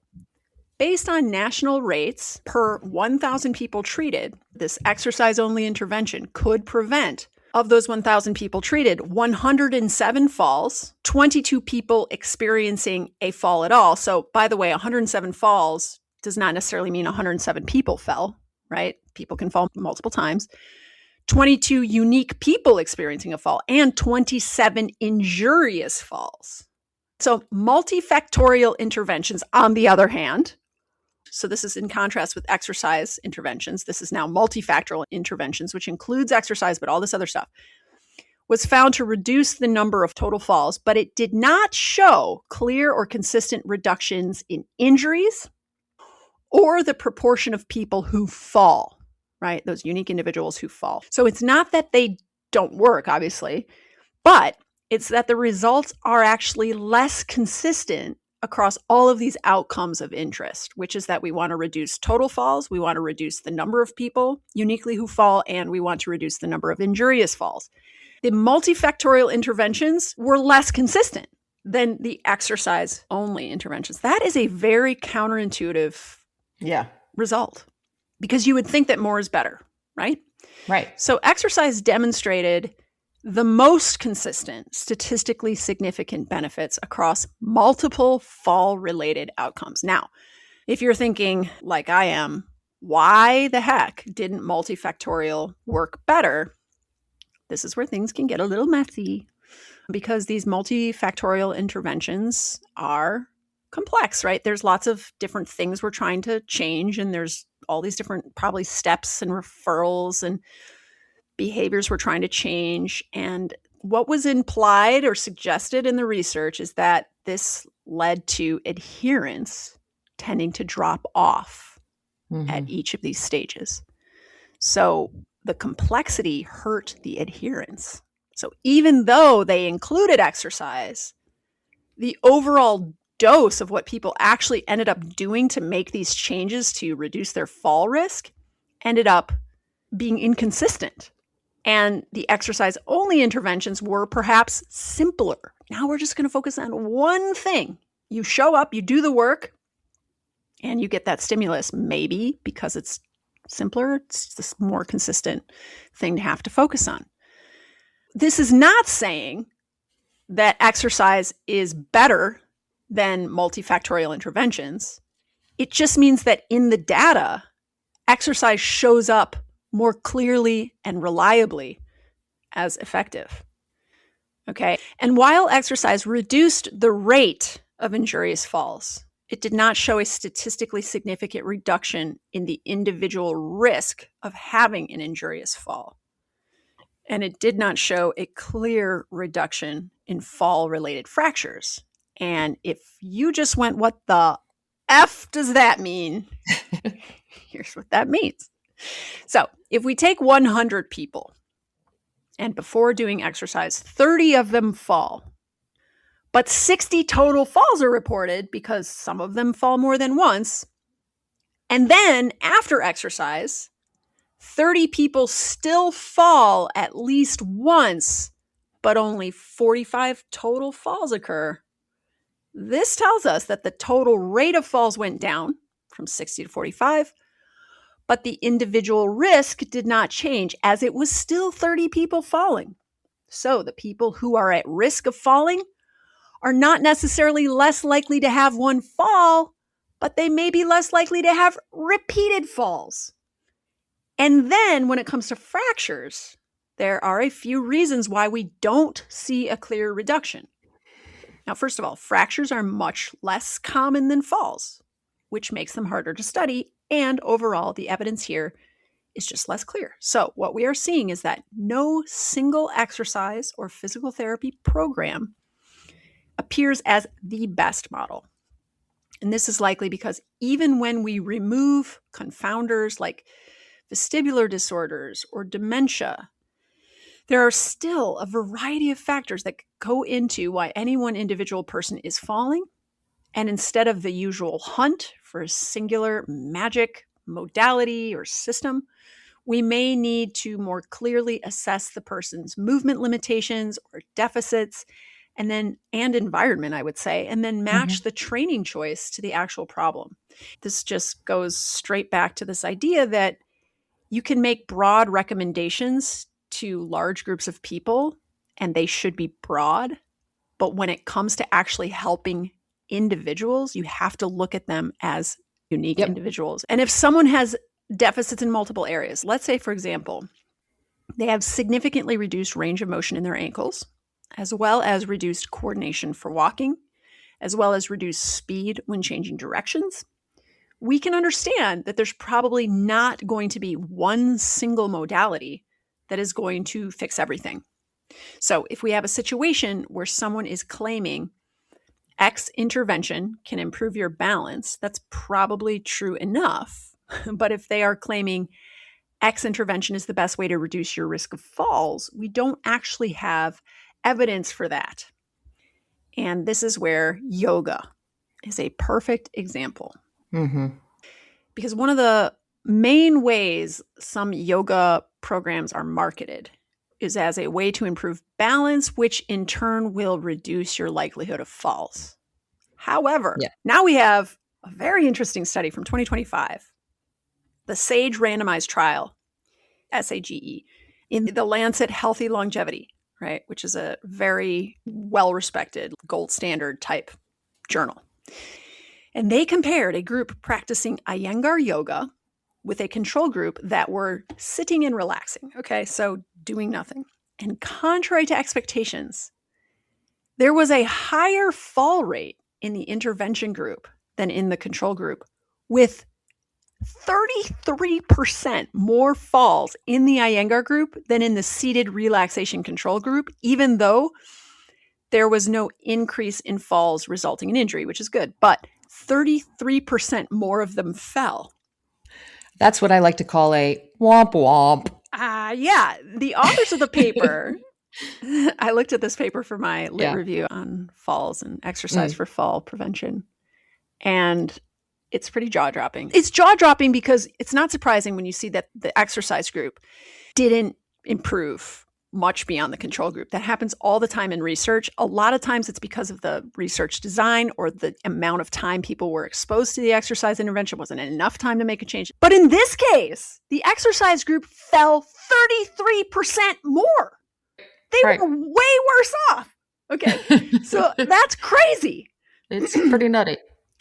based on national rates per 1,000 people treated, this exercise-only intervention could prevent, of those 1,000 people treated, 107 falls, 22 people experiencing a fall at all. So, by the way, 107 falls does not necessarily mean 107 people fell, right? People can fall multiple times. 22 unique people experiencing a fall, and 27 injurious falls. So multifactorial interventions, on the other hand, so this is in contrast with exercise interventions. This is now multifactorial interventions, which includes exercise, but all this other stuff, was found to reduce the number of total falls, but it did not show clear or consistent reductions in injuries or the proportion of people who fall, right? Those unique individuals who fall. So it's not that they don't work, obviously, but it's that the results are actually less consistent across all of these outcomes of interest, which is that we want to reduce total falls, we want to reduce the number of people uniquely who fall, and we want to reduce the number of injurious falls. The multifactorial interventions were less consistent than the exercise-only interventions. That is a very counterintuitive result, because you would think that more is better, right?
Right.
So exercise demonstrated the most consistent, statistically significant benefits across multiple fall-related outcomes. Now, if you're thinking, like I am, why the heck didn't multifactorial work better? This is where things can get a little messy, because these multifactorial interventions are complex, right? There's lots of different things we're trying to change, and there's all these different probably steps and referrals and behaviors we're trying to change. And what was implied or suggested in the research is that this led to adherence tending to drop off at each of these stages. So the complexity hurt the adherence. So even though they included exercise, the overall dose of what people actually ended up doing to make these changes to reduce their fall risk ended up being inconsistent. And the exercise-only interventions were perhaps simpler. Now we're just going to focus on one thing. You show up, you do the work, and you get that stimulus, maybe because it's simpler. It's this more consistent thing to have to focus on. This is not saying that exercise is better than multifactorial interventions. It just means that in the data, exercise shows up more clearly and reliably as effective. Okay. And while exercise reduced the rate of injurious falls, it did not show a statistically significant reduction in the individual risk of having an injurious fall. And it did not show a clear reduction in fall-related fractures. And if you just went, what the F does that mean? Here's what that means. So if we take 100 people and before doing exercise, 30 of them fall, but 60 total falls are reported because some of them fall more than once. And then after exercise, 30 people still fall at least once, but only 45 total falls occur. This tells us that the total rate of falls went down from 60 to 45, but the individual risk did not change as it was still 30 people falling. So the people who are at risk of falling are not necessarily less likely to have one fall, but they may be less likely to have repeated falls. And then when it comes to fractures, there are a few reasons why we don't see a clear reduction. Now, first of all, fractures are much less common than falls, which makes them harder to study. And overall, the evidence here is just less clear. So what we are seeing is that no single exercise or physical therapy program appears as the best model. And this is likely because even when we remove confounders like vestibular disorders or dementia, there are still a variety of factors that go into why any one individual person is falling. And instead of the usual hunt for a singular magic modality or system, we may need to more clearly assess the person's movement limitations or deficits and environment, I would say, and then match the training choice to the actual problem. This just goes straight back to this idea that you can make broad recommendations to large groups of people, and they should be broad. But when it comes to actually helping individuals, you have to look at them as unique individuals. And if someone has deficits in multiple areas, let's say, for example, they have significantly reduced range of motion in their ankles, as well as reduced coordination for walking, as well as reduced speed when changing directions, we can understand that there's probably not going to be one single modality that is going to fix everything. So if we have a situation where someone is claiming X intervention can improve your balance, that's probably true enough. But if they are claiming X intervention is the best way to reduce your risk of falls, we don't actually have evidence for that. And this is where yoga is a perfect example. Because one of the main ways some yoga programs are marketed is as a way to improve balance, which in turn will reduce your likelihood of falls. However, now we have a very interesting study from 2025, the SAGE randomized trial, SAGE, in the Lancet Healthy Longevity, right, which is a very well-respected gold standard type journal. And they compared a group practicing Iyengar yoga with a control group that were sitting and relaxing. Okay, so doing nothing. And contrary to expectations, there was a higher fall rate in the intervention group than in the control group, with 33% more falls in the Iyengar group than in the seated relaxation control group, even though there was no increase in falls resulting in injury, which is good. But 33% more of them fell.
That's what I like to call a womp womp.
Yeah. The authors of the paper, I looked at this paper for my lit review on falls and exercise for fall prevention. And it's pretty jaw-dropping. It's jaw-dropping because it's not surprising when you see that the exercise group didn't improve much beyond the control group. That happens all the time in research. A lot of times it's because of the research design or the amount of time people were exposed to the exercise intervention wasn't enough time to make a change. But in this case, the exercise group fell 33% more. They were way worse off. Okay, so that's crazy.
It's pretty nutty.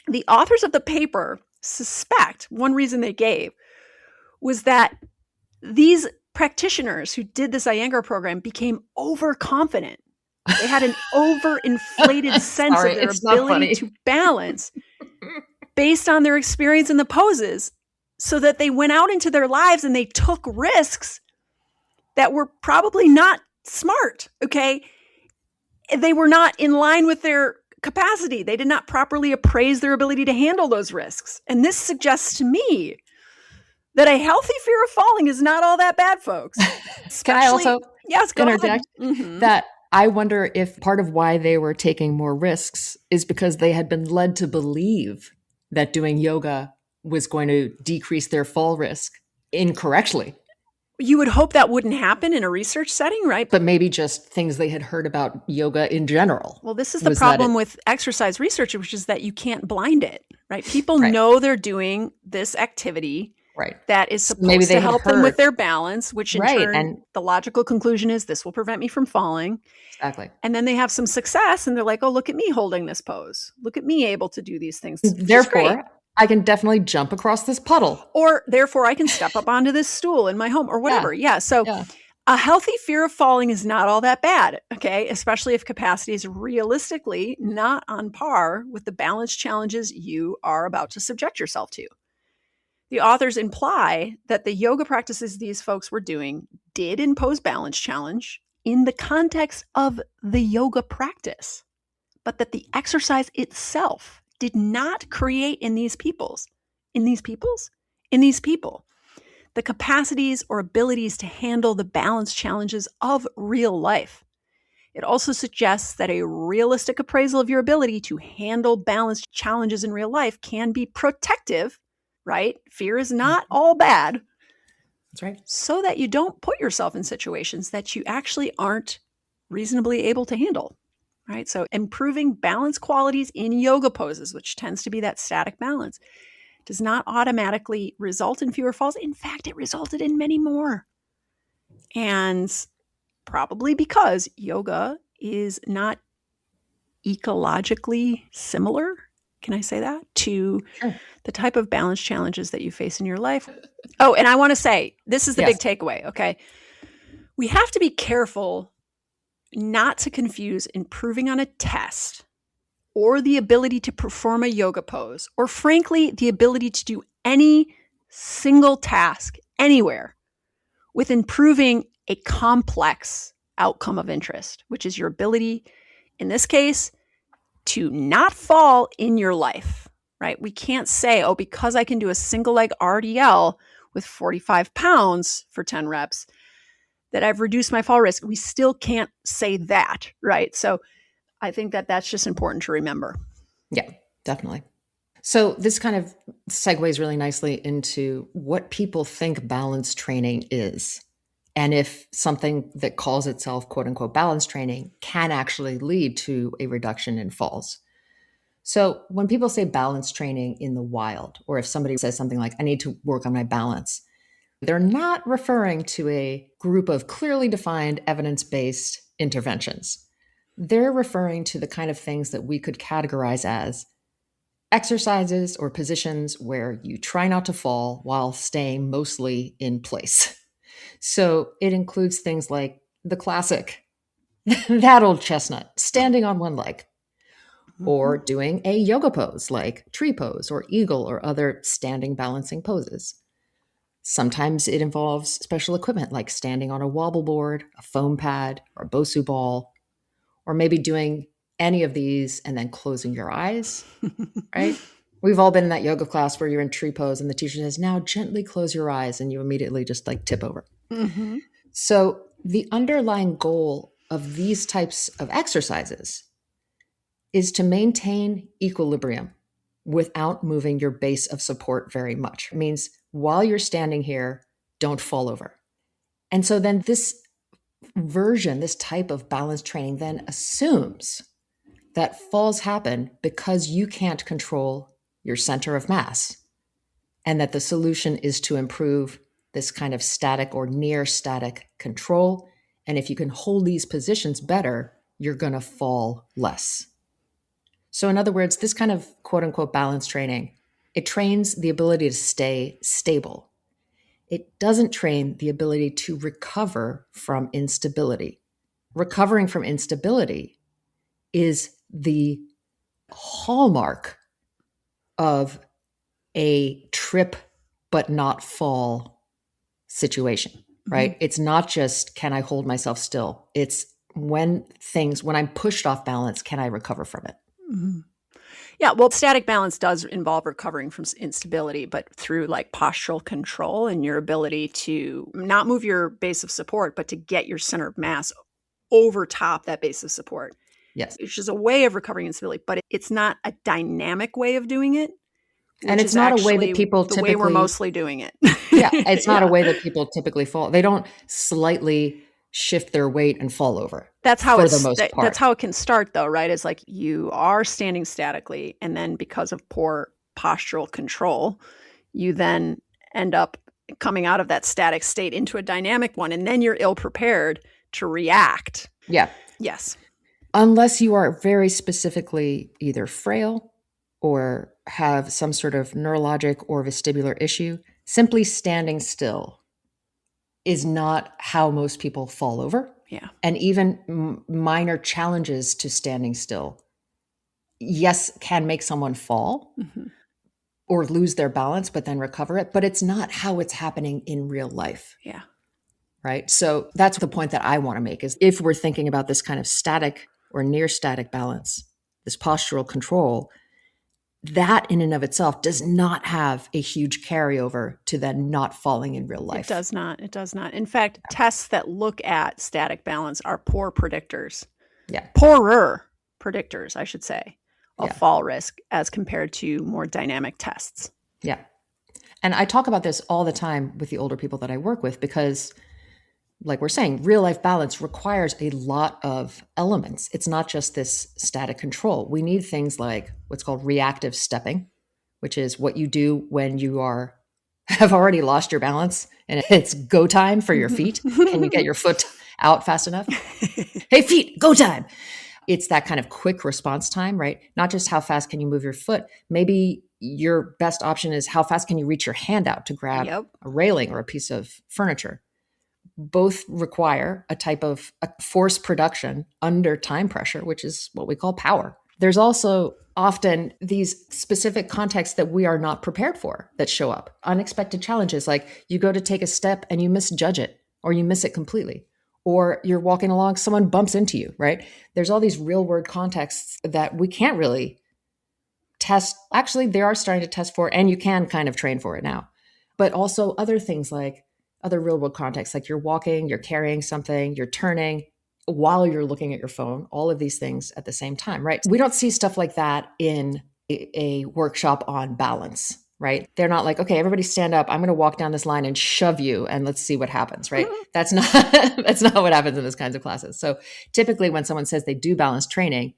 The authors of the paper suspect one reason they gave was that these practitioners who did this Iyengar program became overconfident. They had an overinflated sense of their ability to balance based on their experience in the poses, so that they went out into their lives and they took risks that were probably not smart, okay? They were not in line with their capacity. They did not properly appraise their ability to handle those risks. And this suggests to me that a healthy fear of falling is not all that bad, folks.
Can I also
yes, go
interject
ahead. Mm-hmm.
that I wonder if part of why they were taking more risks is because they had been led to believe that doing yoga was going to decrease their fall risk incorrectly.
You would hope that wouldn't happen in a research setting, right?
But maybe just things they had heard about yoga in general.
Well, this is the problem with exercise research, which is that you can't blind it, right? People know they're doing this activity that is supposed to help them with their balance, which in turn, and the logical conclusion is this will prevent me from falling.
Exactly.
And then they have some success and they're like, oh, look at me holding this pose. Look at me able to do these things.
Therefore, I can definitely jump across this puddle.
Or therefore I can step up onto this stool in my home or whatever. So a healthy fear of falling is not all that bad, okay? Especially if capacity is realistically not on par with the balance challenges you are about to subject yourself to. The authors imply that the yoga practices these folks were doing did impose balance challenge in the context of the yoga practice, but that the exercise itself did not create in these people, the capacities or abilities to handle the balance challenges of real life. It also suggests that a realistic appraisal of your ability to handle balance challenges in real life can be protective, right? Fear is not all bad.
That's right.
So that you don't put yourself in situations that you actually aren't reasonably able to handle. Right. So improving balance qualities in yoga poses, which tends to be that static balance, does not automatically result in fewer falls. In fact, it resulted in many more. And probably because yoga is not ecologically similar, can I say that, to the type of balance challenges that you face in your life. Oh, and I want to say, this is the big takeaway, okay? We have to be careful not to confuse improving on a test or the ability to perform a yoga pose, or frankly, the ability to do any single task anywhere with improving a complex outcome of interest, which is your ability, in this case, to not fall in your life, right? We can't say, oh, because I can do a single leg RDL with 45 pounds for 10 reps, that I've reduced my fall risk. We still can't say that, right? So I think that that's just important to remember.
Yeah, definitely. So this kind of segues really nicely into what people think balance training is, and if something that calls itself quote unquote balance training can actually lead to a reduction in falls. So when people say balance training in the wild, or if somebody says something like, I need to work on my balance, they're not referring to a group of clearly defined evidence-based interventions. They're referring to the kind of things that we could categorize as exercises or positions where you try not to fall while staying mostly in place. So it includes things like the classic, that old chestnut, standing on one leg, or doing a yoga pose like tree pose or eagle or other standing balancing poses. Sometimes it involves special equipment like standing on a wobble board, a foam pad, or a Bosu ball, or maybe doing any of these and then closing your eyes, right? We've all been in that yoga class where you're in tree pose and the teacher says, now gently close your eyes, and you immediately just like tip over. Mm-hmm. So the underlying goal of these types of exercises is to maintain equilibrium without moving your base of support very much. It means while you're standing here, don't fall over. And so then this version, this type of balance training then assumes that falls happen because you can't control your center of mass, and that the solution is to improve this kind of static or near static control. And if you can hold these positions better, you're going to fall less. So in other words, this kind of quote unquote balance training, it trains the ability to stay stable. It doesn't train the ability to recover from instability. Recovering from instability is the hallmark of a trip but not fall situation. right? It's not just, can I hold myself still? It's when I'm pushed off balance, can I recover from it?
Mm-hmm. Yeah, well, static balance does involve recovering from instability, but through like postural control and your ability to not move your base of support, but to get your center of mass over top that base of support.
Yes.
Which is a way of recovering instability, but it's not a dynamic way of doing it.
And it's not a way that people
the way we're mostly doing it.
Yeah, it's not a way that people typically fall. They don't slightly shift their weight and fall over.
That's how
for the most part.
That's how it can start, though, right? It's like you are standing statically, and then because of poor postural control, you then end up coming out of that static state into a dynamic one, and then you're ill prepared to react.
Yeah.
Yes.
Unless you are very specifically either frail or have some sort of neurologic or vestibular issue, simply standing still is not how most people fall over.
Yeah.
And even minor challenges to standing still, yes, can make someone fall or lose their balance, but then recover it. But it's not how it's happening in real life.
Yeah.
Right. So that's the point that I want to make is if we're thinking about this kind of static or near static balance, this postural control, that in and of itself does not have a huge carryover to then not falling in real life.
It does not. It does not. In fact, tests that look at static balance are poor predictors.
Yeah.
Poorer predictors, I should say, of fall risk as compared to more dynamic tests.
Yeah. And I talk about this all the time with the older people that I work with because, like we're saying, real life balance requires a lot of elements. It's not just this static control. We need things like what's called reactive stepping, which is what you do when you have already lost your balance and it's go time for your feet. Can you get your foot out fast enough? Hey, feet, go time. It's that kind of quick response time, right? Not just how fast can you move your foot. Maybe your best option is how fast can you reach your hand out to grab a railing or a piece of furniture. Both require a type of force production under time pressure, which is what we call power. There's also often these specific contexts that we are not prepared for that show up. Unexpected challenges, like you go to take a step and you misjudge it or you miss it completely. Or you're walking along, someone bumps into you, right? There's all these real world contexts that we can't really test. Actually, they are starting to test for, and you can kind of train for it now. But also other things like other real world contexts, like you're walking, you're carrying something, you're turning while you're looking at your phone, all of these things at the same time, right? We don't see stuff like that in a workshop on balance, right? They're not like, okay, everybody stand up. I'm going to walk down this line and shove you and let's see what happens, right? That's not what happens in those kinds of classes. So typically when someone says they do balance training,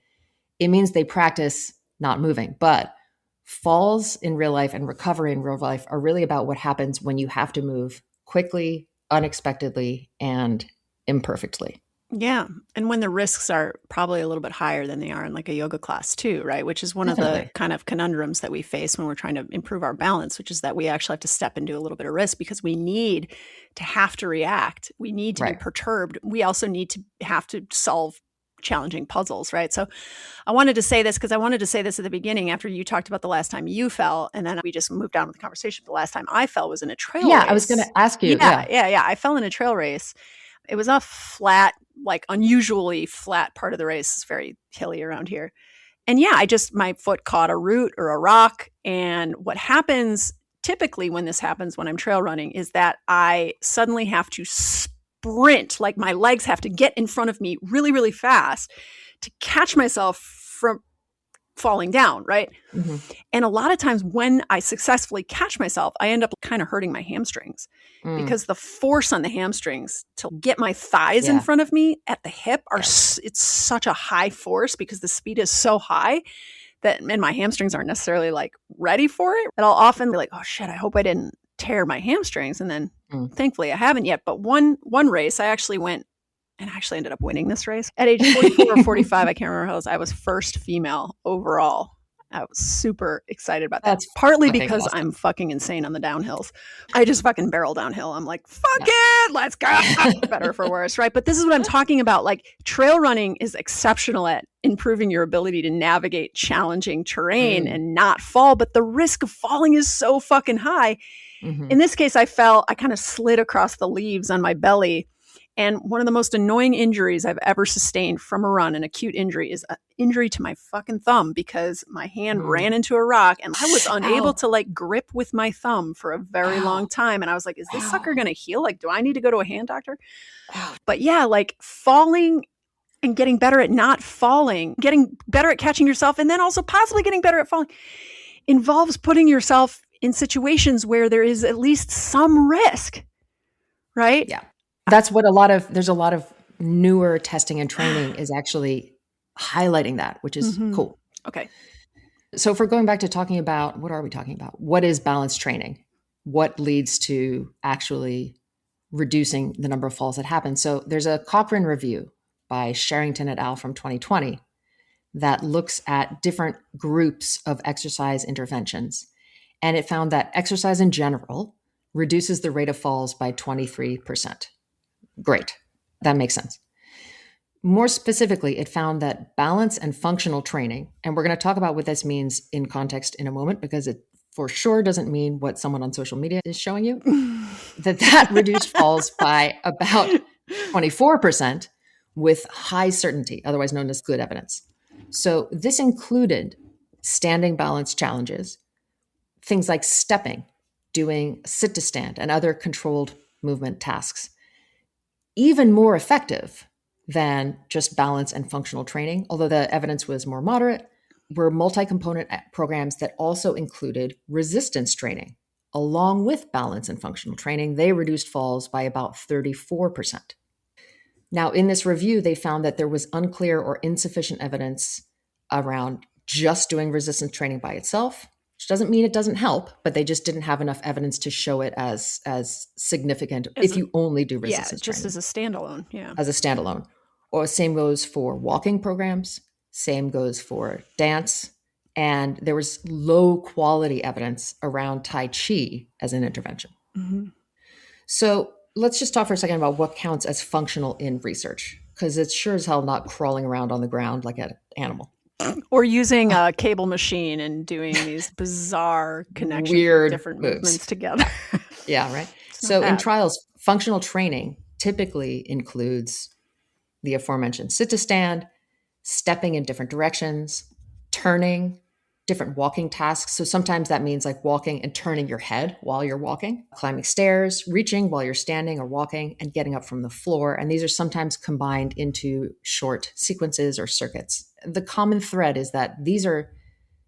it means they practice not moving. But falls in real life and recovery in real life are really about what happens when you have to move quickly, unexpectedly, and imperfectly.
Yeah. And when the risks are probably a little bit higher than they are in like a yoga class too, right? Which is one of the kind of conundrums that we face when we're trying to improve our balance, which is that we actually have to step into a little bit of risk because we need to have to react. We need to be perturbed. We also need to have to solve challenging puzzles, right? So I wanted to say this because I wanted to say this at the beginning after you talked about the last time you fell, and then we just moved on with the conversation. The last time I fell was in a trail race.
Yeah, I was going to ask you.
Yeah. I fell in a trail race. It was a flat, like unusually flat part of the race. It's very hilly around here. And yeah, my foot caught a root or a rock. And what happens typically when this happens when I'm trail running is that I suddenly have to sprint, like my legs have to get in front of me really, really fast to catch myself from falling down, right? Mm-hmm. And a lot of times when I successfully catch myself, I end up kind of hurting my hamstrings because the force on the hamstrings to get my thighs in front of me at the hip it's such a high force because the speed is so high that, and my hamstrings aren't necessarily like ready for it. And I'll often be like, oh shit, I hope I didn't tear my hamstrings. And then thankfully I haven't yet. But one race I actually went and actually ended up winning this race at age 44 or 45. I can't remember how it was. I was first female overall I was super excited about that.
That's
Partly
fucking
because
awesome.
I'm fucking insane on the downhills. I just fucking barrel downhill. I'm like, fuck
Yeah.
it, let's go. For better or for worse, right? But this is what I'm talking about. Like, trail running is exceptional at improving your ability to navigate challenging terrain and not fall. But the risk of falling is so fucking high. In this case, I fell, I kind of slid across the leaves on my belly. And one of the most annoying injuries I've ever sustained from a run, an acute injury, is an injury to my fucking thumb because my hand ran into a rock and I was unable to like grip with my thumb for a very long time. And I was like, is this sucker going to heal? Like, do I need to go to a hand doctor? But yeah, like falling and getting better at not falling, getting better at catching yourself, and then also possibly getting better at falling involves putting yourself in situations where there is at least some risk, right?
Yeah. That's what there's a lot of newer testing and training is actually highlighting that, which is cool.
Okay.
So if we're going back to talking about, what are we talking about? What is balanced training? What leads to actually reducing the number of falls that happen? So there's a Cochrane review by Sherrington et al. From 2020 that looks at different groups of exercise interventions. And it found that exercise in general reduces the rate of falls by 23%. Great. That makes sense. More specifically, it found that balance and functional training, and we're going to talk about what this means in context in a moment, because it for sure doesn't mean what someone on social media is showing you, that reduced falls by about 24% with high certainty, otherwise known as good evidence. So this included standing balance challenges, things like stepping, doing sit to stand, and other controlled movement tasks. Even more effective than just balance and functional training, although the evidence was more moderate, were multi-component programs that also included resistance training. Along with balance and functional training, they reduced falls by about 34%. Now, in this review, they found that there was unclear or insufficient evidence around just doing resistance training by itself, which doesn't mean it doesn't help, but they just didn't have enough evidence to show it as significant if you only do resistance training.
Just as a standalone. Yeah.
As a standalone. Or same goes for walking programs, same goes for dance. And there was low quality evidence around Tai Chi as an intervention. So let's just talk for a second about what counts as functional in research, because it's sure as hell not crawling around on the ground like an animal.
Or using a cable machine and doing these bizarre connections,
weird
different
moves.
movements together.
Yeah, right. So in trials, functional training typically includes the aforementioned sit to stand, stepping in different directions, turning, different walking tasks. So sometimes that means like walking and turning your head while you're walking, climbing stairs, reaching while you're standing or walking, and getting up from the floor. And these are sometimes combined into short sequences or circuits. The common thread is that these are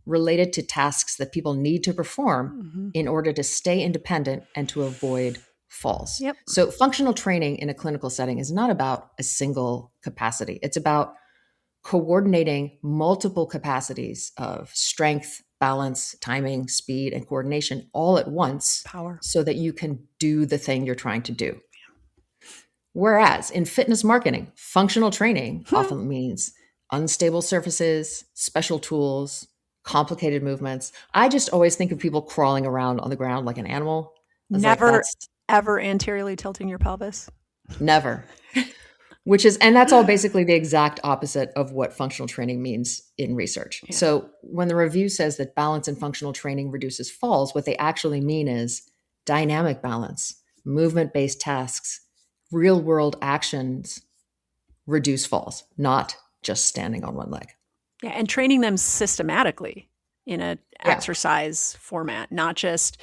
related to tasks that people need to perform in order to stay independent and to avoid falls.
Yep.
So functional training in a clinical setting is not about a single capacity. It's about coordinating multiple capacities of strength, balance, timing, speed, and coordination all at once.
Power.
So that you can do the thing you're trying to do. Whereas in fitness marketing, functional training often means unstable surfaces, special tools, complicated movements. I just always think of people crawling around on the ground like an animal.
Never, ever anteriorly tilting your pelvis.
Never. And that's all basically the exact opposite of what functional training means in research. Yeah. So when the review says that balance and functional training reduces falls, what they actually mean is dynamic balance, movement-based tasks, real-world actions reduce falls, not just standing on one leg.
Yeah, and training them systematically in an exercise format, not just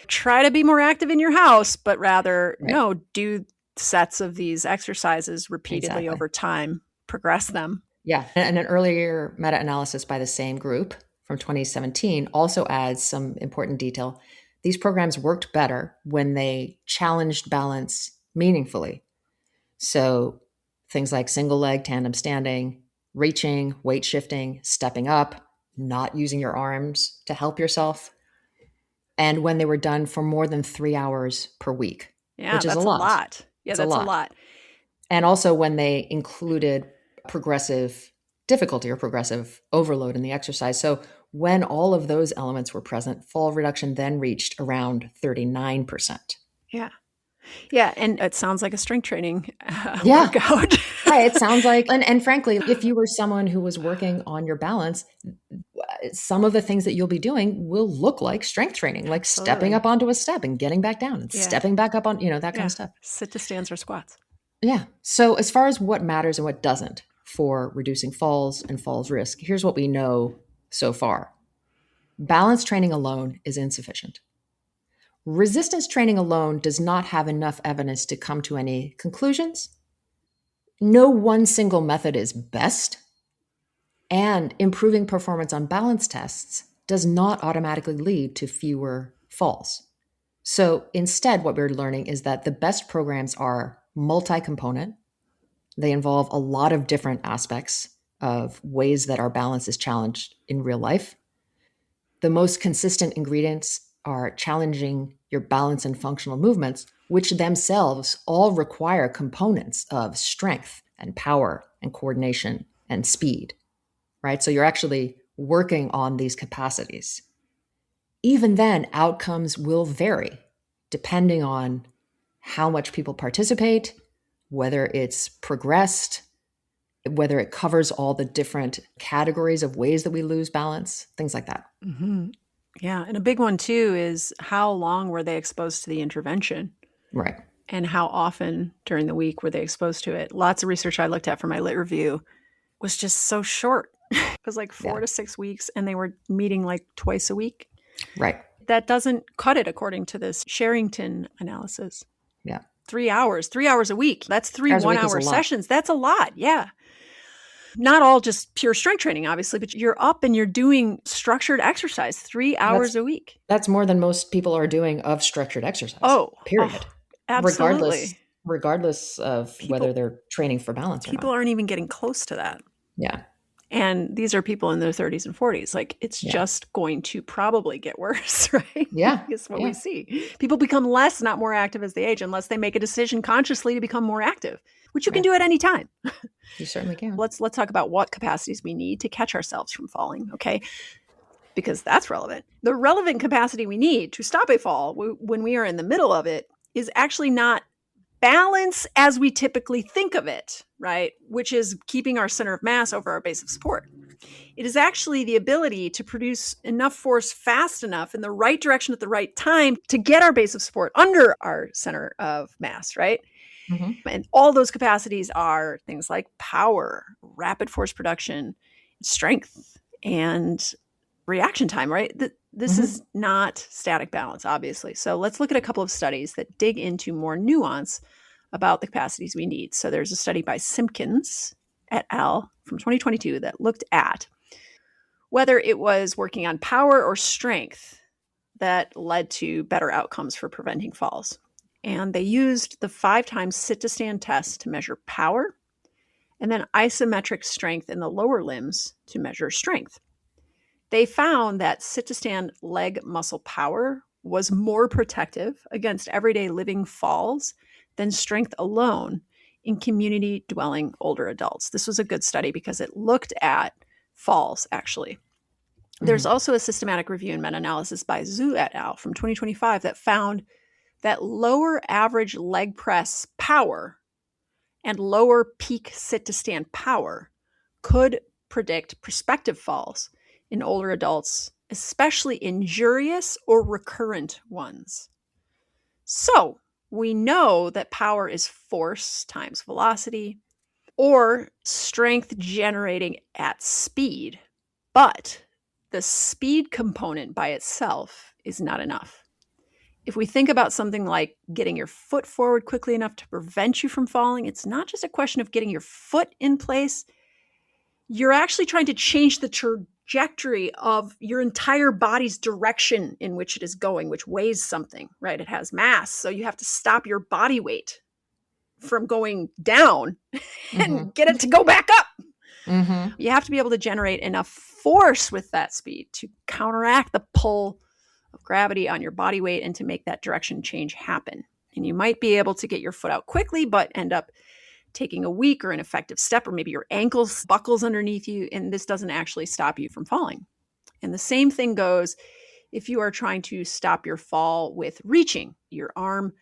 try to be more active in your house, but rather, no, do sets of these exercises repeatedly over time, progress them.
Yeah. And an earlier meta-analysis by the same group from 2017 also adds some important detail. These programs worked better when they challenged balance meaningfully. So things like single leg tandem standing, reaching, weight shifting, stepping up, not using your arms to help yourself. And when they were done for more than 3 hours per week, which is a lot.
Yeah, that's a lot.
And also when they included progressive difficulty or progressive overload in the exercise. So When all of those elements were present, fall reduction then reached around 39%.
Yeah. Yeah. And it sounds like a strength training
Yeah.
workout.
Right. It sounds like, and frankly, if you were someone who was working on your balance, some of the things that you'll be doing will look like strength training, like stepping up onto a step and getting back down and stepping back up on, that kind of stuff.
Sit to stands or squats.
Yeah. So as far as what matters and what doesn't for reducing falls and falls risk, here's what we know so far. Balance training alone is insufficient. Resistance training alone does not have enough evidence to come to any conclusions. No one single method is best, and improving performance on balance tests does not automatically lead to fewer falls. So instead, what we're learning is that the best programs are multi-component. They involve a lot of different aspects of ways that our balance is challenged in real life. The most consistent ingredients are challenging your balance and functional movements, which themselves all require components of strength and power and coordination and speed, right? So you're actually working on these capacities. Even then, outcomes will vary depending on how much people participate, whether it's progressed, whether it covers all the different categories of ways that we lose balance, things like that.
Mm-hmm. Yeah. And a big one too is how long were they exposed to the intervention?
Right.
And how often during the week were they exposed to it? Lots of research I looked at for my lit review was just so short. It was like 4 to 6 weeks, and they were meeting like twice a week.
Right.
That doesn't cut it according to this Sherrington analysis.
Yeah.
3 hours a week. That's 3 one-hour sessions. That's a lot. Yeah. Not all just pure strength training, obviously, but you're up and you're doing structured exercise 3 hours a week.
That's more than most people are doing of structured exercise. Period.
Absolutely.
Regardless of whether they're training for balance or not.
People aren't even getting close to that.
Yeah.
And these are people in their 30s and 40s. Like, it's just going to probably get worse, right?
Yeah.
Is what we see. People become less, not more active as they age, unless they make a decision consciously to become more active, which you can do at any time.
You certainly can.
Let's talk about what capacities we need to catch ourselves from falling, okay? Because that's relevant. The relevant capacity we need to stop a fall when we are in the middle of it is actually not balance as we typically think of it, right? Which is keeping our center of mass over our base of support. It is actually the ability to produce enough force fast enough in the right direction at the right time to get our base of support under our center of mass, right? Mm-hmm. And all those capacities are things like power, rapid force production, strength, and reaction time, right? This is not static balance, obviously. So let's look at a couple of studies that dig into more nuance about the capacities we need. So there's a study by Simpkins et al. From 2022 that looked at whether it was working on power or strength that led to better outcomes for preventing falls. And they used the 5 times sit-to-stand test to measure power, and then isometric strength in the lower limbs to measure strength. They found that sit-to-stand leg muscle power was more protective against everyday living falls than strength alone in community-dwelling older adults. This was a good study because it looked at falls, actually. There's also a systematic review and meta-analysis by Zhu et al. From 2025 that found that lower average leg press power and lower peak sit-to-stand power could predict prospective falls in older adults, especially injurious or recurrent ones. So we know that power is force times velocity or strength generating at speed, but the speed component by itself is not enough. If we think about something like getting your foot forward quickly enough to prevent you from falling, it's not just a question of getting your foot in place. You're actually trying to change the trajectory of your entire body's direction in which it is going, which weighs something, right? It has mass. So you have to stop your body weight from going down and get it to go back up. You have to be able to generate enough force with that speed to counteract the pull of gravity on your body weight and to make that direction change happen. And you might be able to get your foot out quickly, but end up taking a weak or ineffective step, or maybe your ankles buckles underneath you, and this doesn't actually stop you from falling. And the same thing goes if you are trying to stop your fall with reaching. Your arm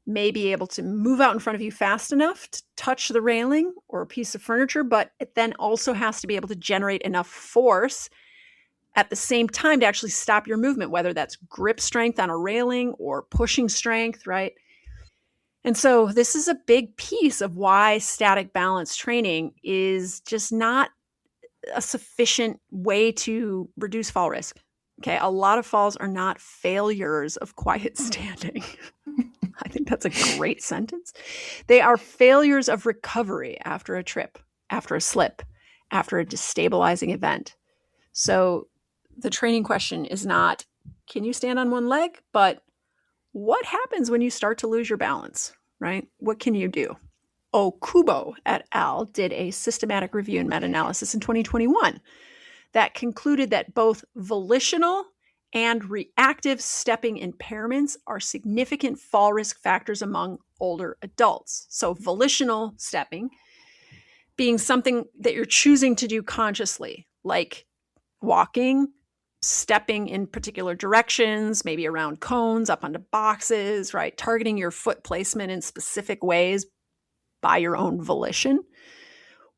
may be able to move out in front of you fast enough to touch the railing or a piece of furniture, but it then also has to be able to generate enough force at the same time to actually stop your movement, whether that's grip strength on a railing or pushing strength, right? And so this is a big piece of why static balance training is just not a sufficient way to reduce fall risk. Okay, a lot of falls are not failures of quiet standing. I think that's a great sentence. They are failures of recovery after a trip, after a slip, after a destabilizing event. So the training question is not, can you stand on one leg? But what happens when you start to lose your balance, right? What can you do? Okubo et al. Did a systematic review and meta-analysis in 2021 that concluded that both volitional and reactive stepping impairments are significant fall risk factors among older adults. So volitional stepping being something that you're choosing to do consciously, like walking, stepping in particular directions, maybe around cones, up onto boxes, right? Targeting your foot placement in specific ways by your own volition.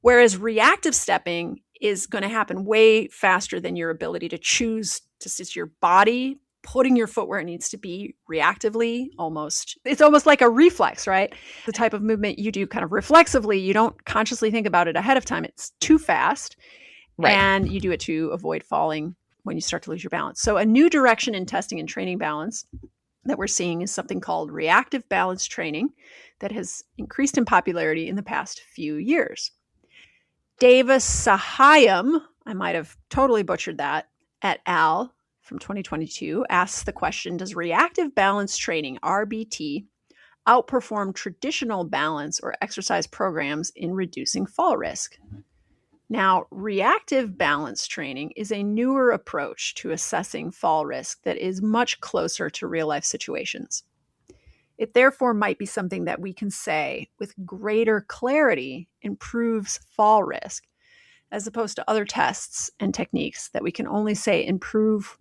Whereas reactive stepping is going to happen way faster than your ability to choose to sit your body, putting your foot where it needs to be reactively almost. It's almost like a reflex, right? The type of movement you do kind of reflexively, you don't consciously think about it ahead of time. It's too fast. Right. And you do it to avoid falling when you start to lose your balance. So a new direction in testing and training balance that we're seeing is something called reactive balance training that has increased in popularity in the past few years. Devasahayam, I might have totally butchered that, et al. From 2022 asks the question, does reactive balance training, RBT, outperform traditional balance or exercise programs in reducing fall risk? Now, reactive balance training is a newer approach to assessing fall risk that is much closer to real-life situations. It therefore might be something that we can say with greater clarity improves fall risk, as opposed to other tests and techniques that we can only say improve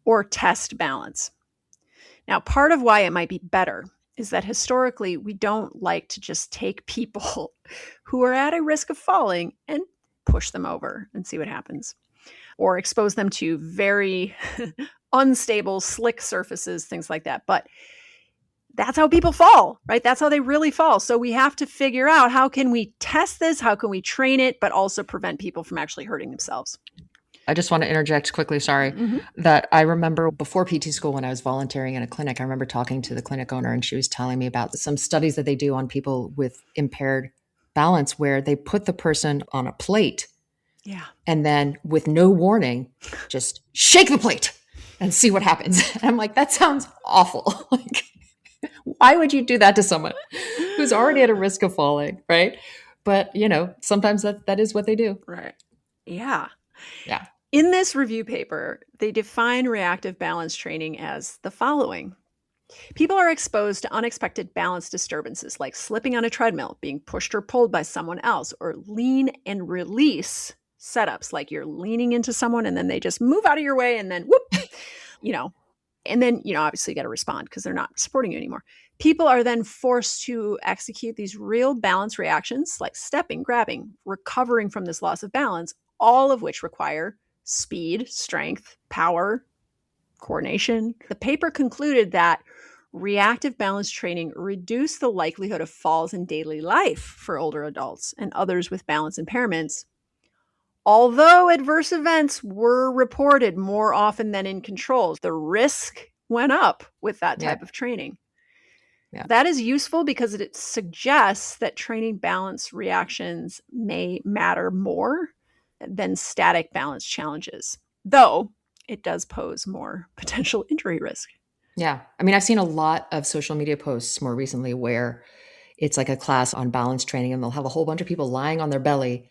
or test balance. Now, part of why it might be better is that historically we don't like to just take people who are at a risk of falling and push them over and see what happens, or expose them to very unstable, slick surfaces, things like that. But that's how people fall, right? That's how they really fall. So we have to figure out, how can we test this? How can we train it, but also prevent people from actually hurting themselves?
I just want to interject quickly, sorry, that I remember before PT school when I was volunteering in a clinic, I remember talking to the clinic owner and she was telling me about some studies that they do on people with impaired balance where they put the person on a plate.
Yeah.
And then with no warning, just shake the plate and see what happens. And I'm like, that sounds awful. Like, why would you do that to someone who's already at a risk of falling, right? But, sometimes that is what they do.
Right. Yeah.
Yeah.
In this review paper, they define reactive balance training as the following. People are exposed to unexpected balance disturbances like slipping on a treadmill, being pushed or pulled by someone else, or lean and release setups like you're leaning into someone and then they just move out of your way and then whoop, and then, obviously you got to respond because they're not supporting you anymore. People are then forced to execute these real balance reactions like stepping, grabbing, recovering from this loss of balance, all of which require speed, strength, power, coordination. The paper concluded that reactive balance training reduced the likelihood of falls in daily life for older adults and others with balance impairments, although adverse events were reported more often than in controls. The risk went up with that type of training. Yeah. That is useful because it suggests that training balance reactions may matter more than static balance challenges, though it does pose more potential injury risk.
Yeah. I mean, I've seen a lot of social media posts more recently where it's like a class on balance training and they'll have a whole bunch of people lying on their belly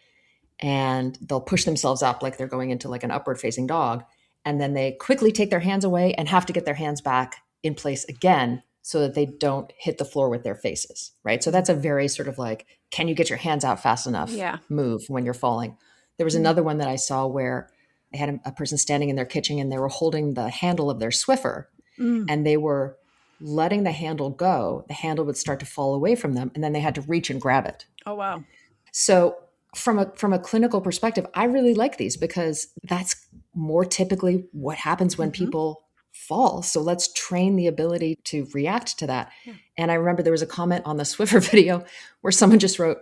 and they'll push themselves up like they're going into like an upward facing dog. And then they quickly take their hands away and have to get their hands back in place again so that they don't hit the floor with their faces, right? So that's a very sort of like, can you get your hands out fast enough move when you're falling. There was another one that I saw where They had a person standing in their kitchen and they were holding the handle of their Swiffer and they were letting the handle go. The handle would start to fall away from them and then they had to reach and grab it.
Oh, wow.
So from a clinical perspective, I really like these because that's more typically what happens when people fall. So let's train the ability to react to that. Yeah. And I remember there was a comment on the Swiffer video where someone just wrote,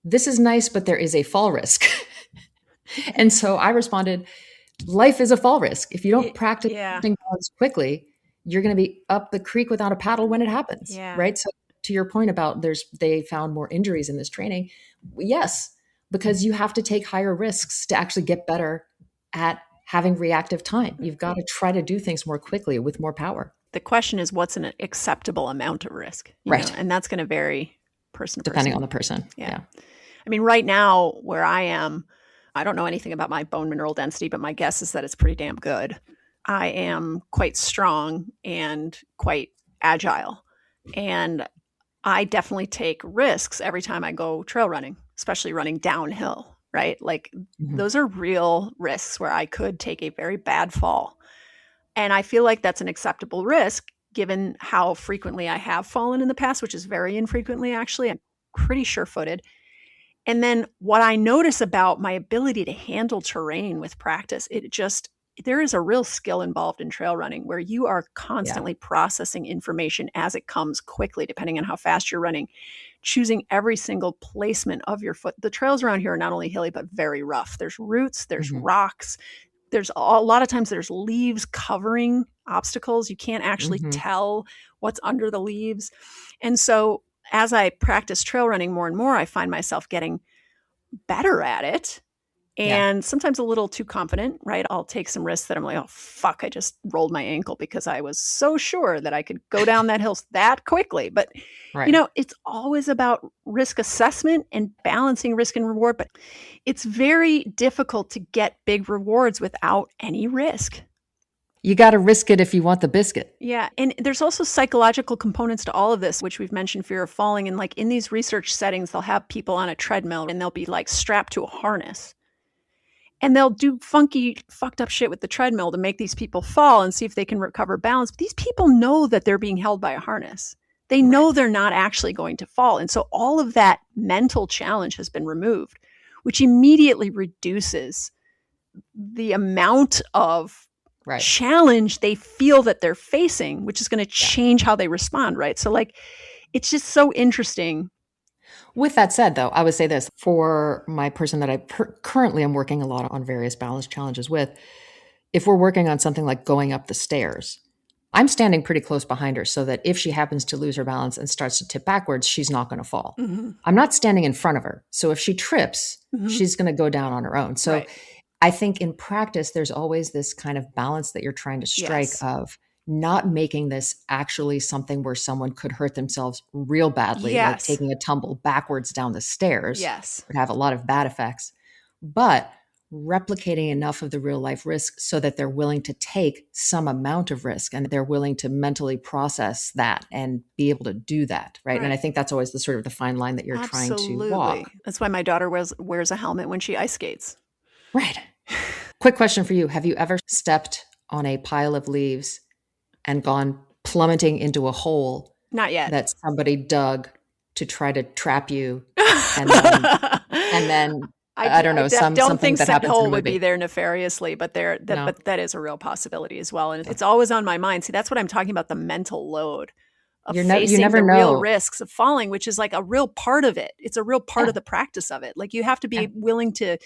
"This is nice, but there is a fall risk." And so I responded, life is a fall risk. If you don't practice something quickly, you're going to be up the creek without a paddle when it happens, right? So to your point about they found more injuries in this training. Yes, because you have to take higher risks to actually get better at having reactive time. You've got to try to do things more quickly with more power.
The question is, what's an acceptable amount of risk?
Right.
And that's going to vary person to person.
Depending on the person. Yeah.
I mean, right now where I am, I don't know anything about my bone mineral density, but my guess is that it's pretty damn good. I am quite strong and quite agile. And I definitely take risks every time I go trail running, especially running downhill, right? Like those are real risks where I could take a very bad fall. And I feel like that's an acceptable risk given how frequently I have fallen in the past, which is very infrequently, actually. I'm pretty sure-footed. And then what I notice about my ability to handle terrain with practice, there is a real skill involved in trail running where you are constantly processing information as it comes quickly, depending on how fast you're running, choosing every single placement of your foot. The trails around here are not only hilly, but very rough. There's roots, there's rocks. There's a lot of times there's leaves covering obstacles. You can't actually tell what's under the leaves. And so as I practice trail running more and more, I find myself getting better at it. And sometimes a little too confident, right? I'll take some risks that I'm like, oh, fuck, I just rolled my ankle because I was so sure that I could go down that hill that quickly. But, it's always about risk assessment and balancing risk and reward. But it's very difficult to get big rewards without any risk.
You got to risk it if you want the biscuit.
Yeah. And there's also psychological components to all of this, which we've mentioned, fear of falling. And like in these research settings, they'll have people on a treadmill and they'll be like strapped to a harness. And they'll do fucked up shit with the treadmill to make these people fall and see if they can recover balance. But these people know that they're being held by a harness. They know they're not actually going to fall. And so all of that mental challenge has been removed, which immediately reduces the amount of challenge they feel that they're facing, which is going to change how they respond, right? So like, it's just so interesting.
With that said, though, I would say this for my person that I currently am working a lot on various balance challenges with. If we're working on something like going up the stairs, I'm standing pretty close behind her so that if she happens to lose her balance and starts to tip backwards, she's not going to fall. I'm not standing in front of her. So if she trips, she's going to go down on her own. So I think in practice, there's always this kind of balance that you're trying to strike of not making this actually something where someone could hurt themselves real badly, like taking a tumble backwards down the stairs would have a lot of bad effects, but replicating enough of the real life risk so that they're willing to take some amount of risk and they're willing to mentally process that and be able to do that. Right. And I think that's always the sort of the fine line that you're trying to walk.
That's why my daughter wears a helmet when she ice skates.
Right. Quick question for you. Have you ever stepped on a pile of leaves and gone plummeting into a hole?
Not yet.
That somebody dug to try to trap you, and then I don't know.
Don't think
that
that hole would be there nefariously, but but that is a real possibility as well, and it's always on my mind. See, that's what I'm talking about—the mental load of facing the real risks of falling, which is like a real part of it. It's a real part of the practice of it. Like you have to be willing to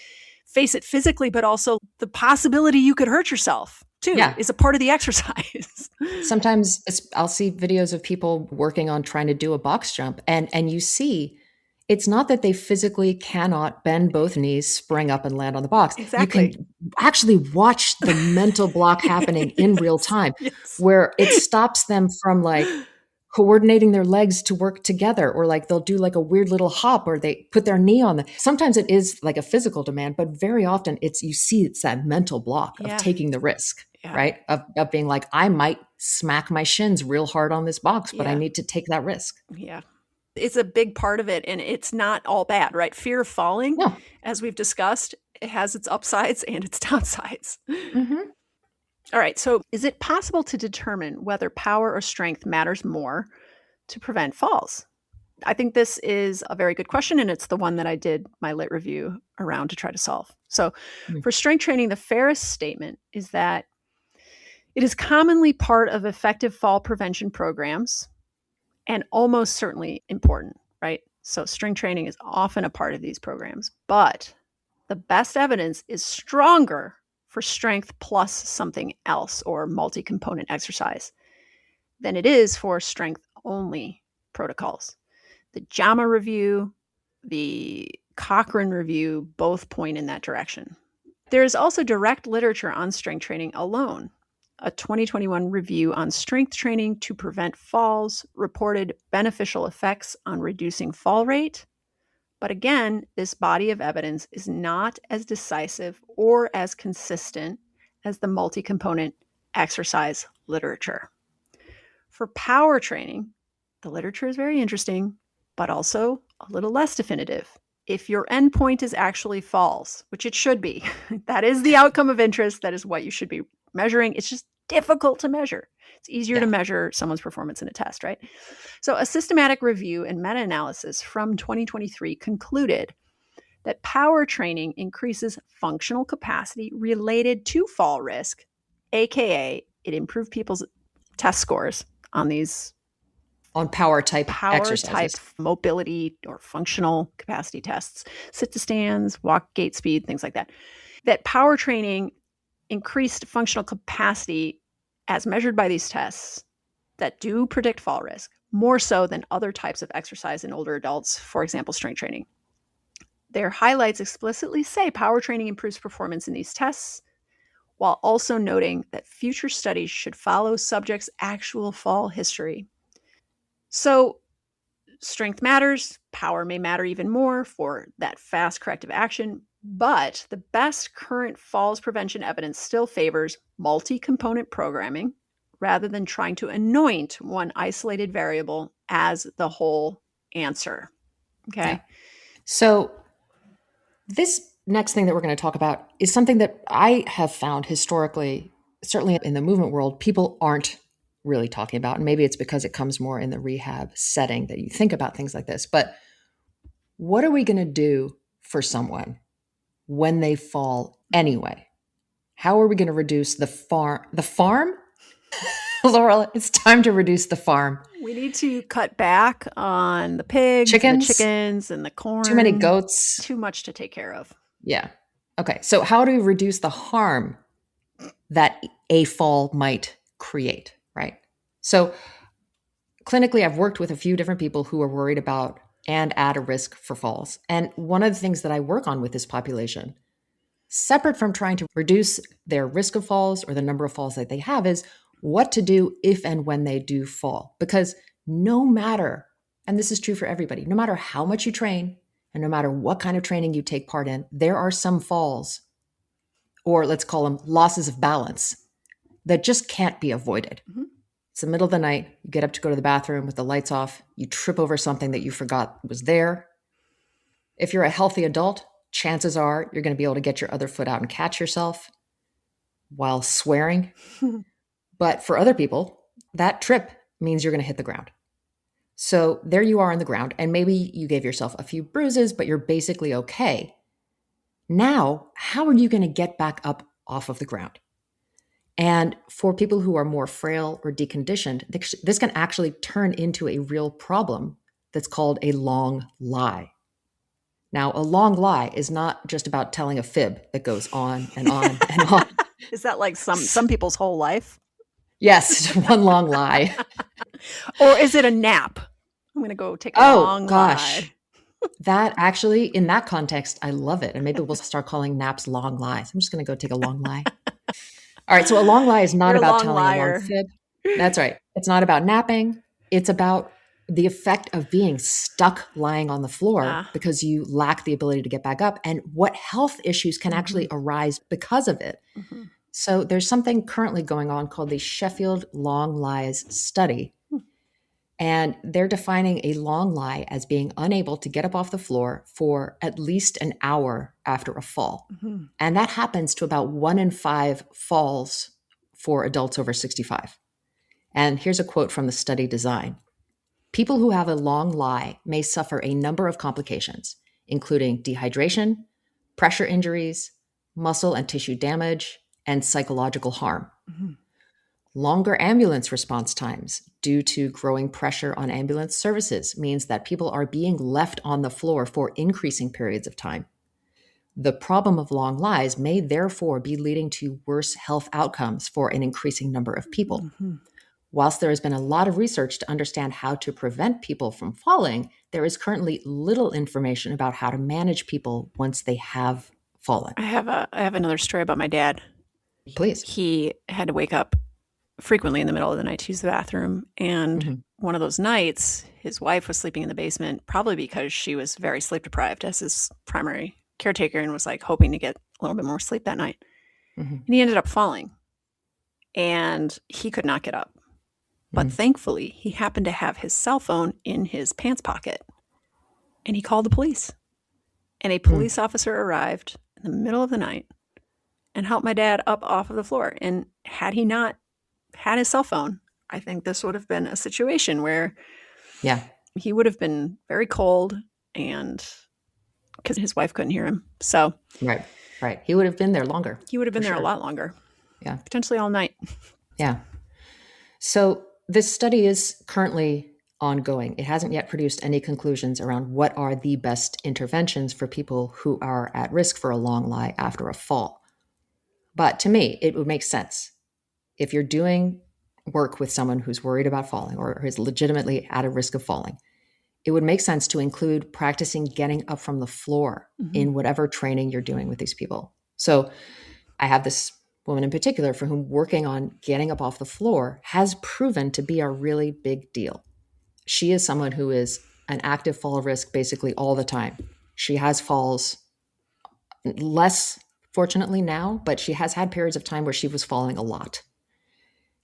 face it physically, but also the possibility you could hurt yourself too is a part of the exercise.
Sometimes I'll see videos of people working on trying to do a box jump and you see it's not that they physically cannot bend both knees, spring up and land on the box.
Exactly.
You can actually watch the mental block happening in real time where it stops them from like coordinating their legs to work together, or like they'll do like a weird little hop or they put their knee on sometimes it is like a physical demand, but very often it's that mental block of taking the risk, right? Of being like, I might smack my shins real hard on this box, but I need to take that risk.
Yeah. is a big part of it, and it's not all bad, right? Fear of falling,
No.
as we've discussed, it has its upsides and its downsides.
Mm-hmm.
All right, so is it possible to determine whether power or strength matters more to prevent falls? I think this is a very good question, and it's the one that I did my lit review around to try to solve. So, for strength training, the fairest statement is that it is commonly part of effective fall prevention programs and almost certainly important, right? So, strength training is often a part of these programs, but the best evidence is stronger for strength plus something else or multi component exercise than it is for strength only protocols. The JAMA review, the Cochrane review both point in that direction. There is also direct literature on strength training alone. A 2021 review on strength training to prevent falls reported beneficial effects on reducing fall rate. But again, this body of evidence is not as decisive or as consistent as the multi-component exercise literature. For power training, the literature is very interesting, but also a little less definitive. If your endpoint is actually falls, which it should be, that is the outcome of interest. That is what you should be measuring. It's just difficult to measure. It's easier to measure someone's performance in a test, right? So a systematic review and meta-analysis from 2023 concluded that power training increases functional capacity related to fall risk, aka it improved people's test scores on these
power type
mobility or functional capacity tests, sit to stands, walk, gait speed, things like that. That power training increased functional capacity as measured by these tests that do predict fall risk, more so than other types of exercise in older adults, for example, strength training. Their highlights explicitly say power training improves performance in these tests, while also noting that future studies should follow subjects' actual fall history. So, strength matters, power may matter even more for that fast corrective action, but the best current falls prevention evidence still favors multi-component programming rather than trying to anoint one isolated variable as the whole answer. Okay.
Yeah. So this next thing that we're going to talk about is something that I have found historically, certainly in the movement world, people aren't really talking about. And maybe it's because it comes more in the rehab setting that you think about things like this. But what are we going to do for someone when they fall anyway? How are we going to reduce the farm? Laurel, it's time to reduce the farm.
We need to cut back on the pigs, the chickens, and the corn.
Too many goats.
Too much to take care of.
Yeah. Okay. So how do we reduce the harm that a fall might create, right? So clinically, I've worked with a few different people who are worried about and at a risk for falls. And one of the things that I work on with this population, separate from trying to reduce their risk of falls or the number of falls that they have, is what to do if and when they do fall. Because no matter, and this is true for everybody, no matter how much you train and no matter what kind of training you take part in, there are some falls, or let's call them losses of balance, that just can't be avoided. Mm-hmm. It's the middle of the night, you get up to go to the bathroom with the lights off, you trip over something that you forgot was there. If you're a healthy adult, chances are you're going to be able to get your other foot out and catch yourself while swearing. But for other people, that trip means you're going to hit the ground. So there you are on the ground, and maybe you gave yourself a few bruises, but you're basically okay. Now, how are you going to get back up off of the ground? And for people who are more frail or deconditioned, this can actually turn into a real problem that's called a long lie. Now, a long lie is not just about telling a fib that goes on and on and on.
Is that like some people's whole life?
Yes, one long lie.
Or is it a nap? I'm going to go take a long lie.
That actually, in that context, I love it. And maybe we'll start calling naps long lies. I'm just going to go take a long lie. All right. So a long lie is not about telling a long fib. That's right. It's not about napping. It's about the effect of being stuck lying on the floor because you lack the ability to get back up, and what health issues can actually arise because of it. Mm-hmm. So there's something currently going on called the Sheffield Long Lies Study. And they're defining a long lie as being unable to get up off the floor for at least an hour after a fall.
Mm-hmm.
And that happens to about 1 in 5 falls for adults over 65. And here's a quote from the study design. People who have a long lie may suffer a number of complications, including dehydration, pressure injuries, muscle and tissue damage, and psychological harm.
Mm-hmm.
Longer ambulance response times due to growing pressure on ambulance services means that people are being left on the floor for increasing periods of time. The problem of long lies may therefore be leading to worse health outcomes for an increasing number of people.
Mm-hmm.
Whilst there has been a lot of research to understand how to prevent people from falling, there is currently little information about how to manage people once they have fallen.
I have another story about my dad.
Please.
He had to wake up frequently in the middle of the night to use the bathroom. And one of those nights, his wife was sleeping in the basement, probably because she was very sleep deprived as his primary caretaker and was like hoping to get a little bit more sleep that night. And he ended up falling and he could not get up. But thankfully, he happened to have his cell phone in his pants pocket and he called the police. And a police officer arrived in the middle of the night and helped my dad up off of the floor. And had he not had his cell phone, I think this would have been a situation where he would have been very cold and because his wife couldn't hear him. So
right. He would have been there longer.
He would have been there a lot longer.
Yeah.
Potentially all night.
Yeah. So this study is currently ongoing. It hasn't yet produced any conclusions around what are the best interventions for people who are at risk for a long lie after a fall. But to me, it would make sense. If you're doing work with someone who's worried about falling or is legitimately at a risk of falling, it would make sense to include practicing getting up from the floor in whatever training you're doing with these people. So I have this woman in particular for whom working on getting up off the floor has proven to be a really big deal. She is someone who is an active fall risk basically all the time. She has falls less, fortunately now, but she has had periods of time where she was falling a lot.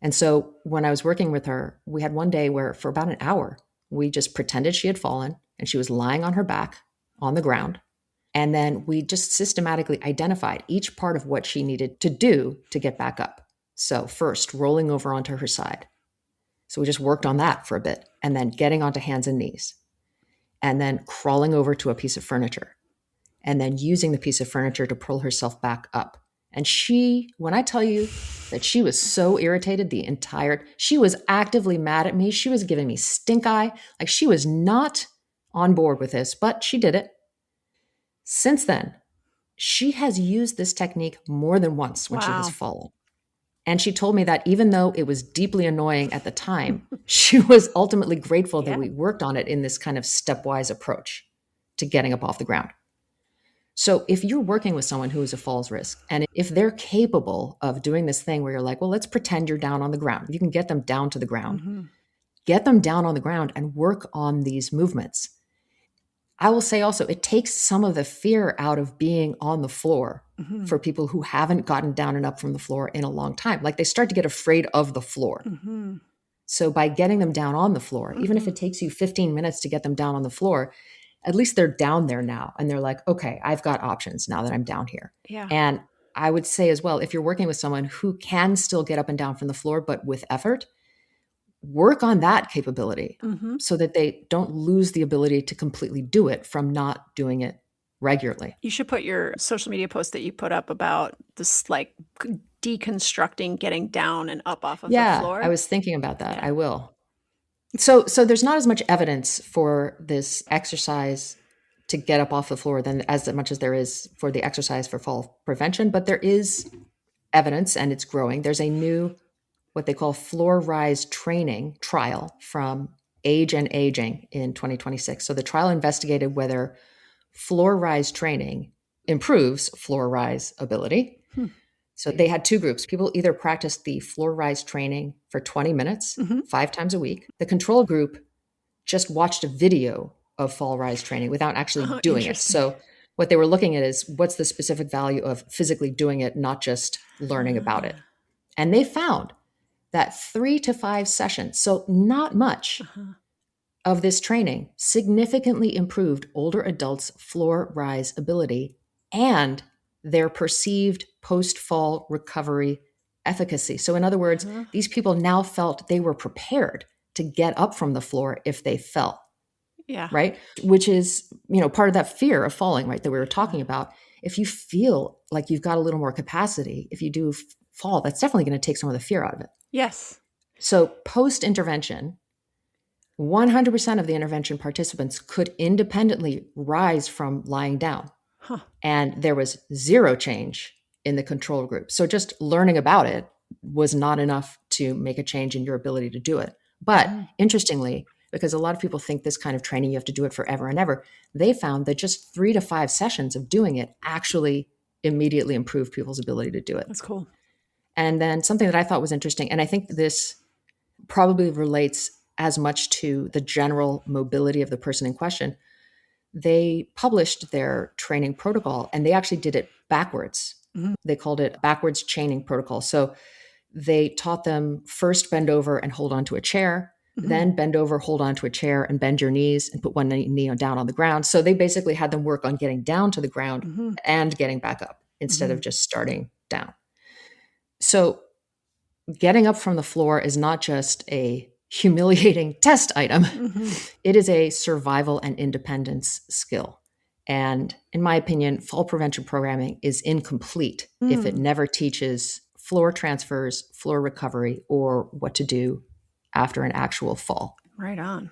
And so when I was working with her, we had one day where for about an hour, we just pretended she had fallen and she was lying on her back on the ground. And then we just systematically identified each part of what she needed to do to get back up. So first, rolling over onto her side. So we just worked on that for a bit, and then getting onto hands and knees, and then crawling over to a piece of furniture, and then using the piece of furniture to pull herself back up. And she, when I tell you that she was so irritated she was actively mad at me. She was giving me stink eye. Like she was not on board with this, but she did it. Since then, she has used this technique more than once when she has fallen. And she told me that even though it was deeply annoying at the time, she was ultimately grateful that we worked on it in this kind of stepwise approach to getting up off the ground. So if you're working with someone who is a falls risk, and if they're capable of doing this thing where you're like, well, let's pretend you're down on the ground. You can get them down to the ground. Get them down on the ground and work on these movements. I will say also, it takes some of the fear out of being on the floor for people who haven't gotten down and up from the floor in a long time. Like they start to get afraid of the floor. So by getting them down on the floor, even if it takes you 15 minutes to get them down on the floor, at least they're down there now. And they're like, okay, I've got options now that I'm down here.
Yeah.
And I would say as well, if you're working with someone who can still get up and down from the floor, but with effort, work on that capability so that they don't lose the ability to completely do it from not doing it regularly.
You should put your social media post that you put up about this, like deconstructing getting down and up off of the floor.
I was thinking about that. I will. So there's not as much evidence for this exercise to get up off the floor than as much as there is for the exercise for fall prevention, but there is evidence and it's growing. There's a new, what they call floor rise training trial from Age and Aging in 2026. So the trial investigated whether floor rise training improves floor rise ability. So they had two groups. People either practiced the floor rise training for 20 minutes, 5 times a week. The control group just watched a video of fall rise training without actually doing it. So what they were looking at is what's the specific value of physically doing it, not just learning about it. And they found that 3 to 5 sessions, so not much, of this training significantly improved older adults' floor rise ability and their perceived post-fall recovery efficacy. So in other words, these people now felt they were prepared to get up from the floor if they fell.
Yeah.
Right? Which is, part of that fear of falling, right, that we were talking about. If you feel like you've got a little more capacity, if you do fall, that's definitely going to take some of the fear out of it.
Yes.
So post-intervention, 100% of the intervention participants could independently rise from lying down. And there was zero change in the control group. So just learning about it was not enough to make a change in your ability to do it. But interestingly, because a lot of people think this kind of training, you have to do it forever and ever, they found that just 3 to 5 sessions of doing it actually immediately improved people's ability to do it.
That's cool.
And then something that I thought was interesting, and I think this probably relates as much to the general mobility of the person in question, they published their training protocol and they actually did it backwards. They called it backwards chaining protocol. So they taught them first bend over and hold onto a chair, then bend over, hold onto a chair and bend your knees and put one knee down on the ground. So they basically had them work on getting down to the ground and getting back up instead of just starting down. So getting up from the floor is not just a humiliating test item. It is a survival and independence skill. And in my opinion, fall prevention programming is incomplete if it never teaches floor transfers, floor recovery, or what to do after an actual fall.
Right on.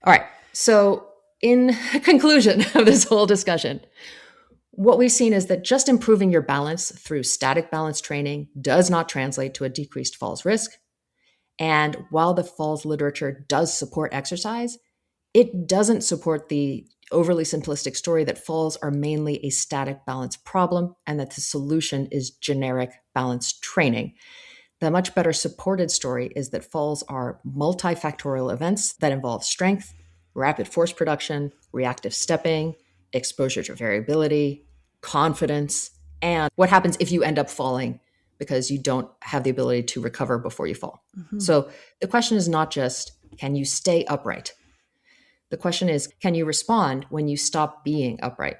All right. So in conclusion of this whole discussion, what we've seen is that just improving your balance through static balance training does not translate to a decreased falls risk. And while the falls literature does support exercise, it doesn't support the overly simplistic story that falls are mainly a static balance problem and that the solution is generic balance training. The much better supported story is that falls are multifactorial events that involve strength, rapid force production, reactive stepping, exposure to variability, confidence, and what happens if you end up falling because you don't have the ability to recover before you fall. So the question is not just, can you stay upright? The question is, can you respond when you stop being upright?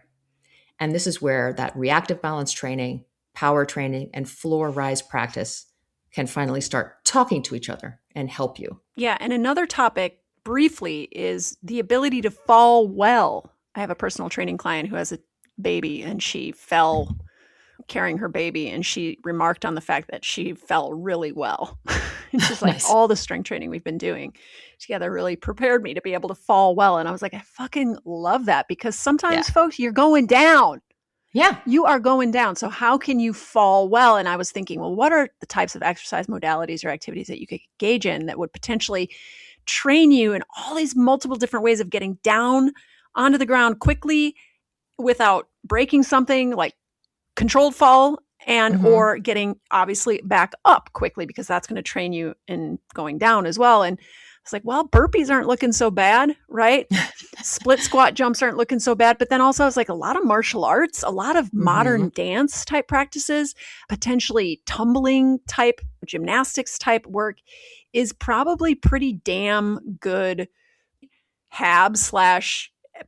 And this is where that reactive balance training, power training, and floor rise practice can finally start talking to each other and help you.
Yeah. And another topic briefly is the ability to fall well. I have a personal training client who has a baby and she fell carrying her baby and she remarked on the fact that she fell really well. And she's like,
Nice.
all the strength training we've been doing together really prepared me to be able to fall well. And I was like, I fucking love that because sometimes folks, you're going down.
Yeah.
You are going down. So how can you fall well? And I was thinking, well, what are the types of exercise modalities or activities that you could engage in that would potentially train you in all these multiple different ways of getting down onto the ground quickly without breaking something, like controlled fall and or getting obviously back up quickly because that's going to train you in going down as well. And it's like, well, burpees aren't looking so bad, right? Split squat jumps aren't looking so bad. But then also it's like a lot of martial arts, a lot of modern dance type practices, potentially tumbling type, gymnastics type work is probably pretty damn good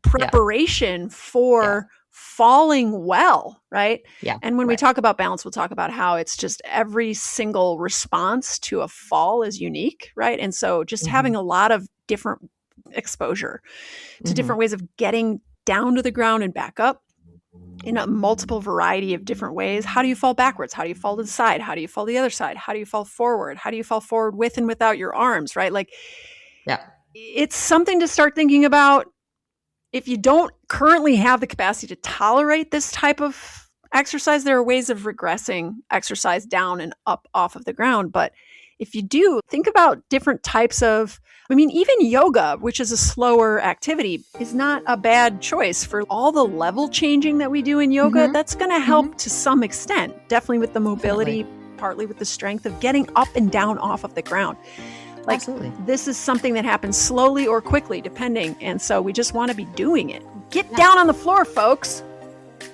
preparation for falling well, right?
Yeah.
And when we talk about balance, we'll talk about how it's just every single response to a fall is unique, right? And so just having a lot of different exposure to different ways of getting down to the ground and back up in a multiple variety of different ways. How do you fall backwards? How do you fall to the side? How do you fall the other side? How do you fall forward? How do you fall forward with and without your arms, right? Like, it's something to start thinking about. If you don't currently have the capacity to tolerate this type of exercise, there are ways of regressing exercise down and up off of the ground. But if you do, think about different types of, even yoga, which is a slower activity, is not a bad choice for all the level changing that we do in yoga. That's going to help to some extent, definitely with the mobility, partly with the strength of getting up and down off of the ground. Like, this is something that happens slowly or quickly, depending. And so we just want to be doing it. Get down on the floor, folks.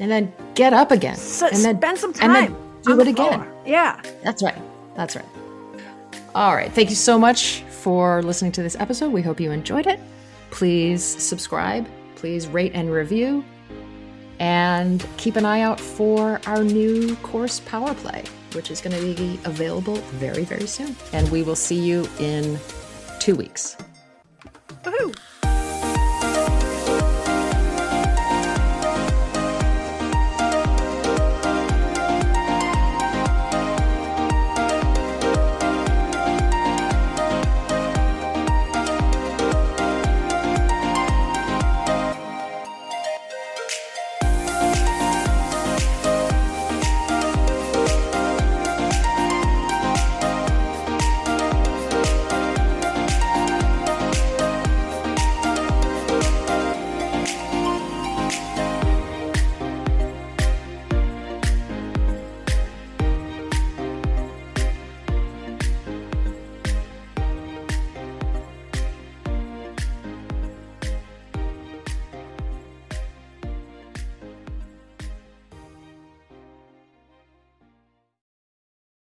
And then get up again.
And then spend some time.
And then do it again.
Yeah.
That's right. All right. Thank you so much for listening to this episode. We hope you enjoyed it. Please subscribe. Please rate and review. And keep an eye out for our new course, Power Play, which is going to be available very, very soon. And we will see you in 2 weeks.
Woohoo!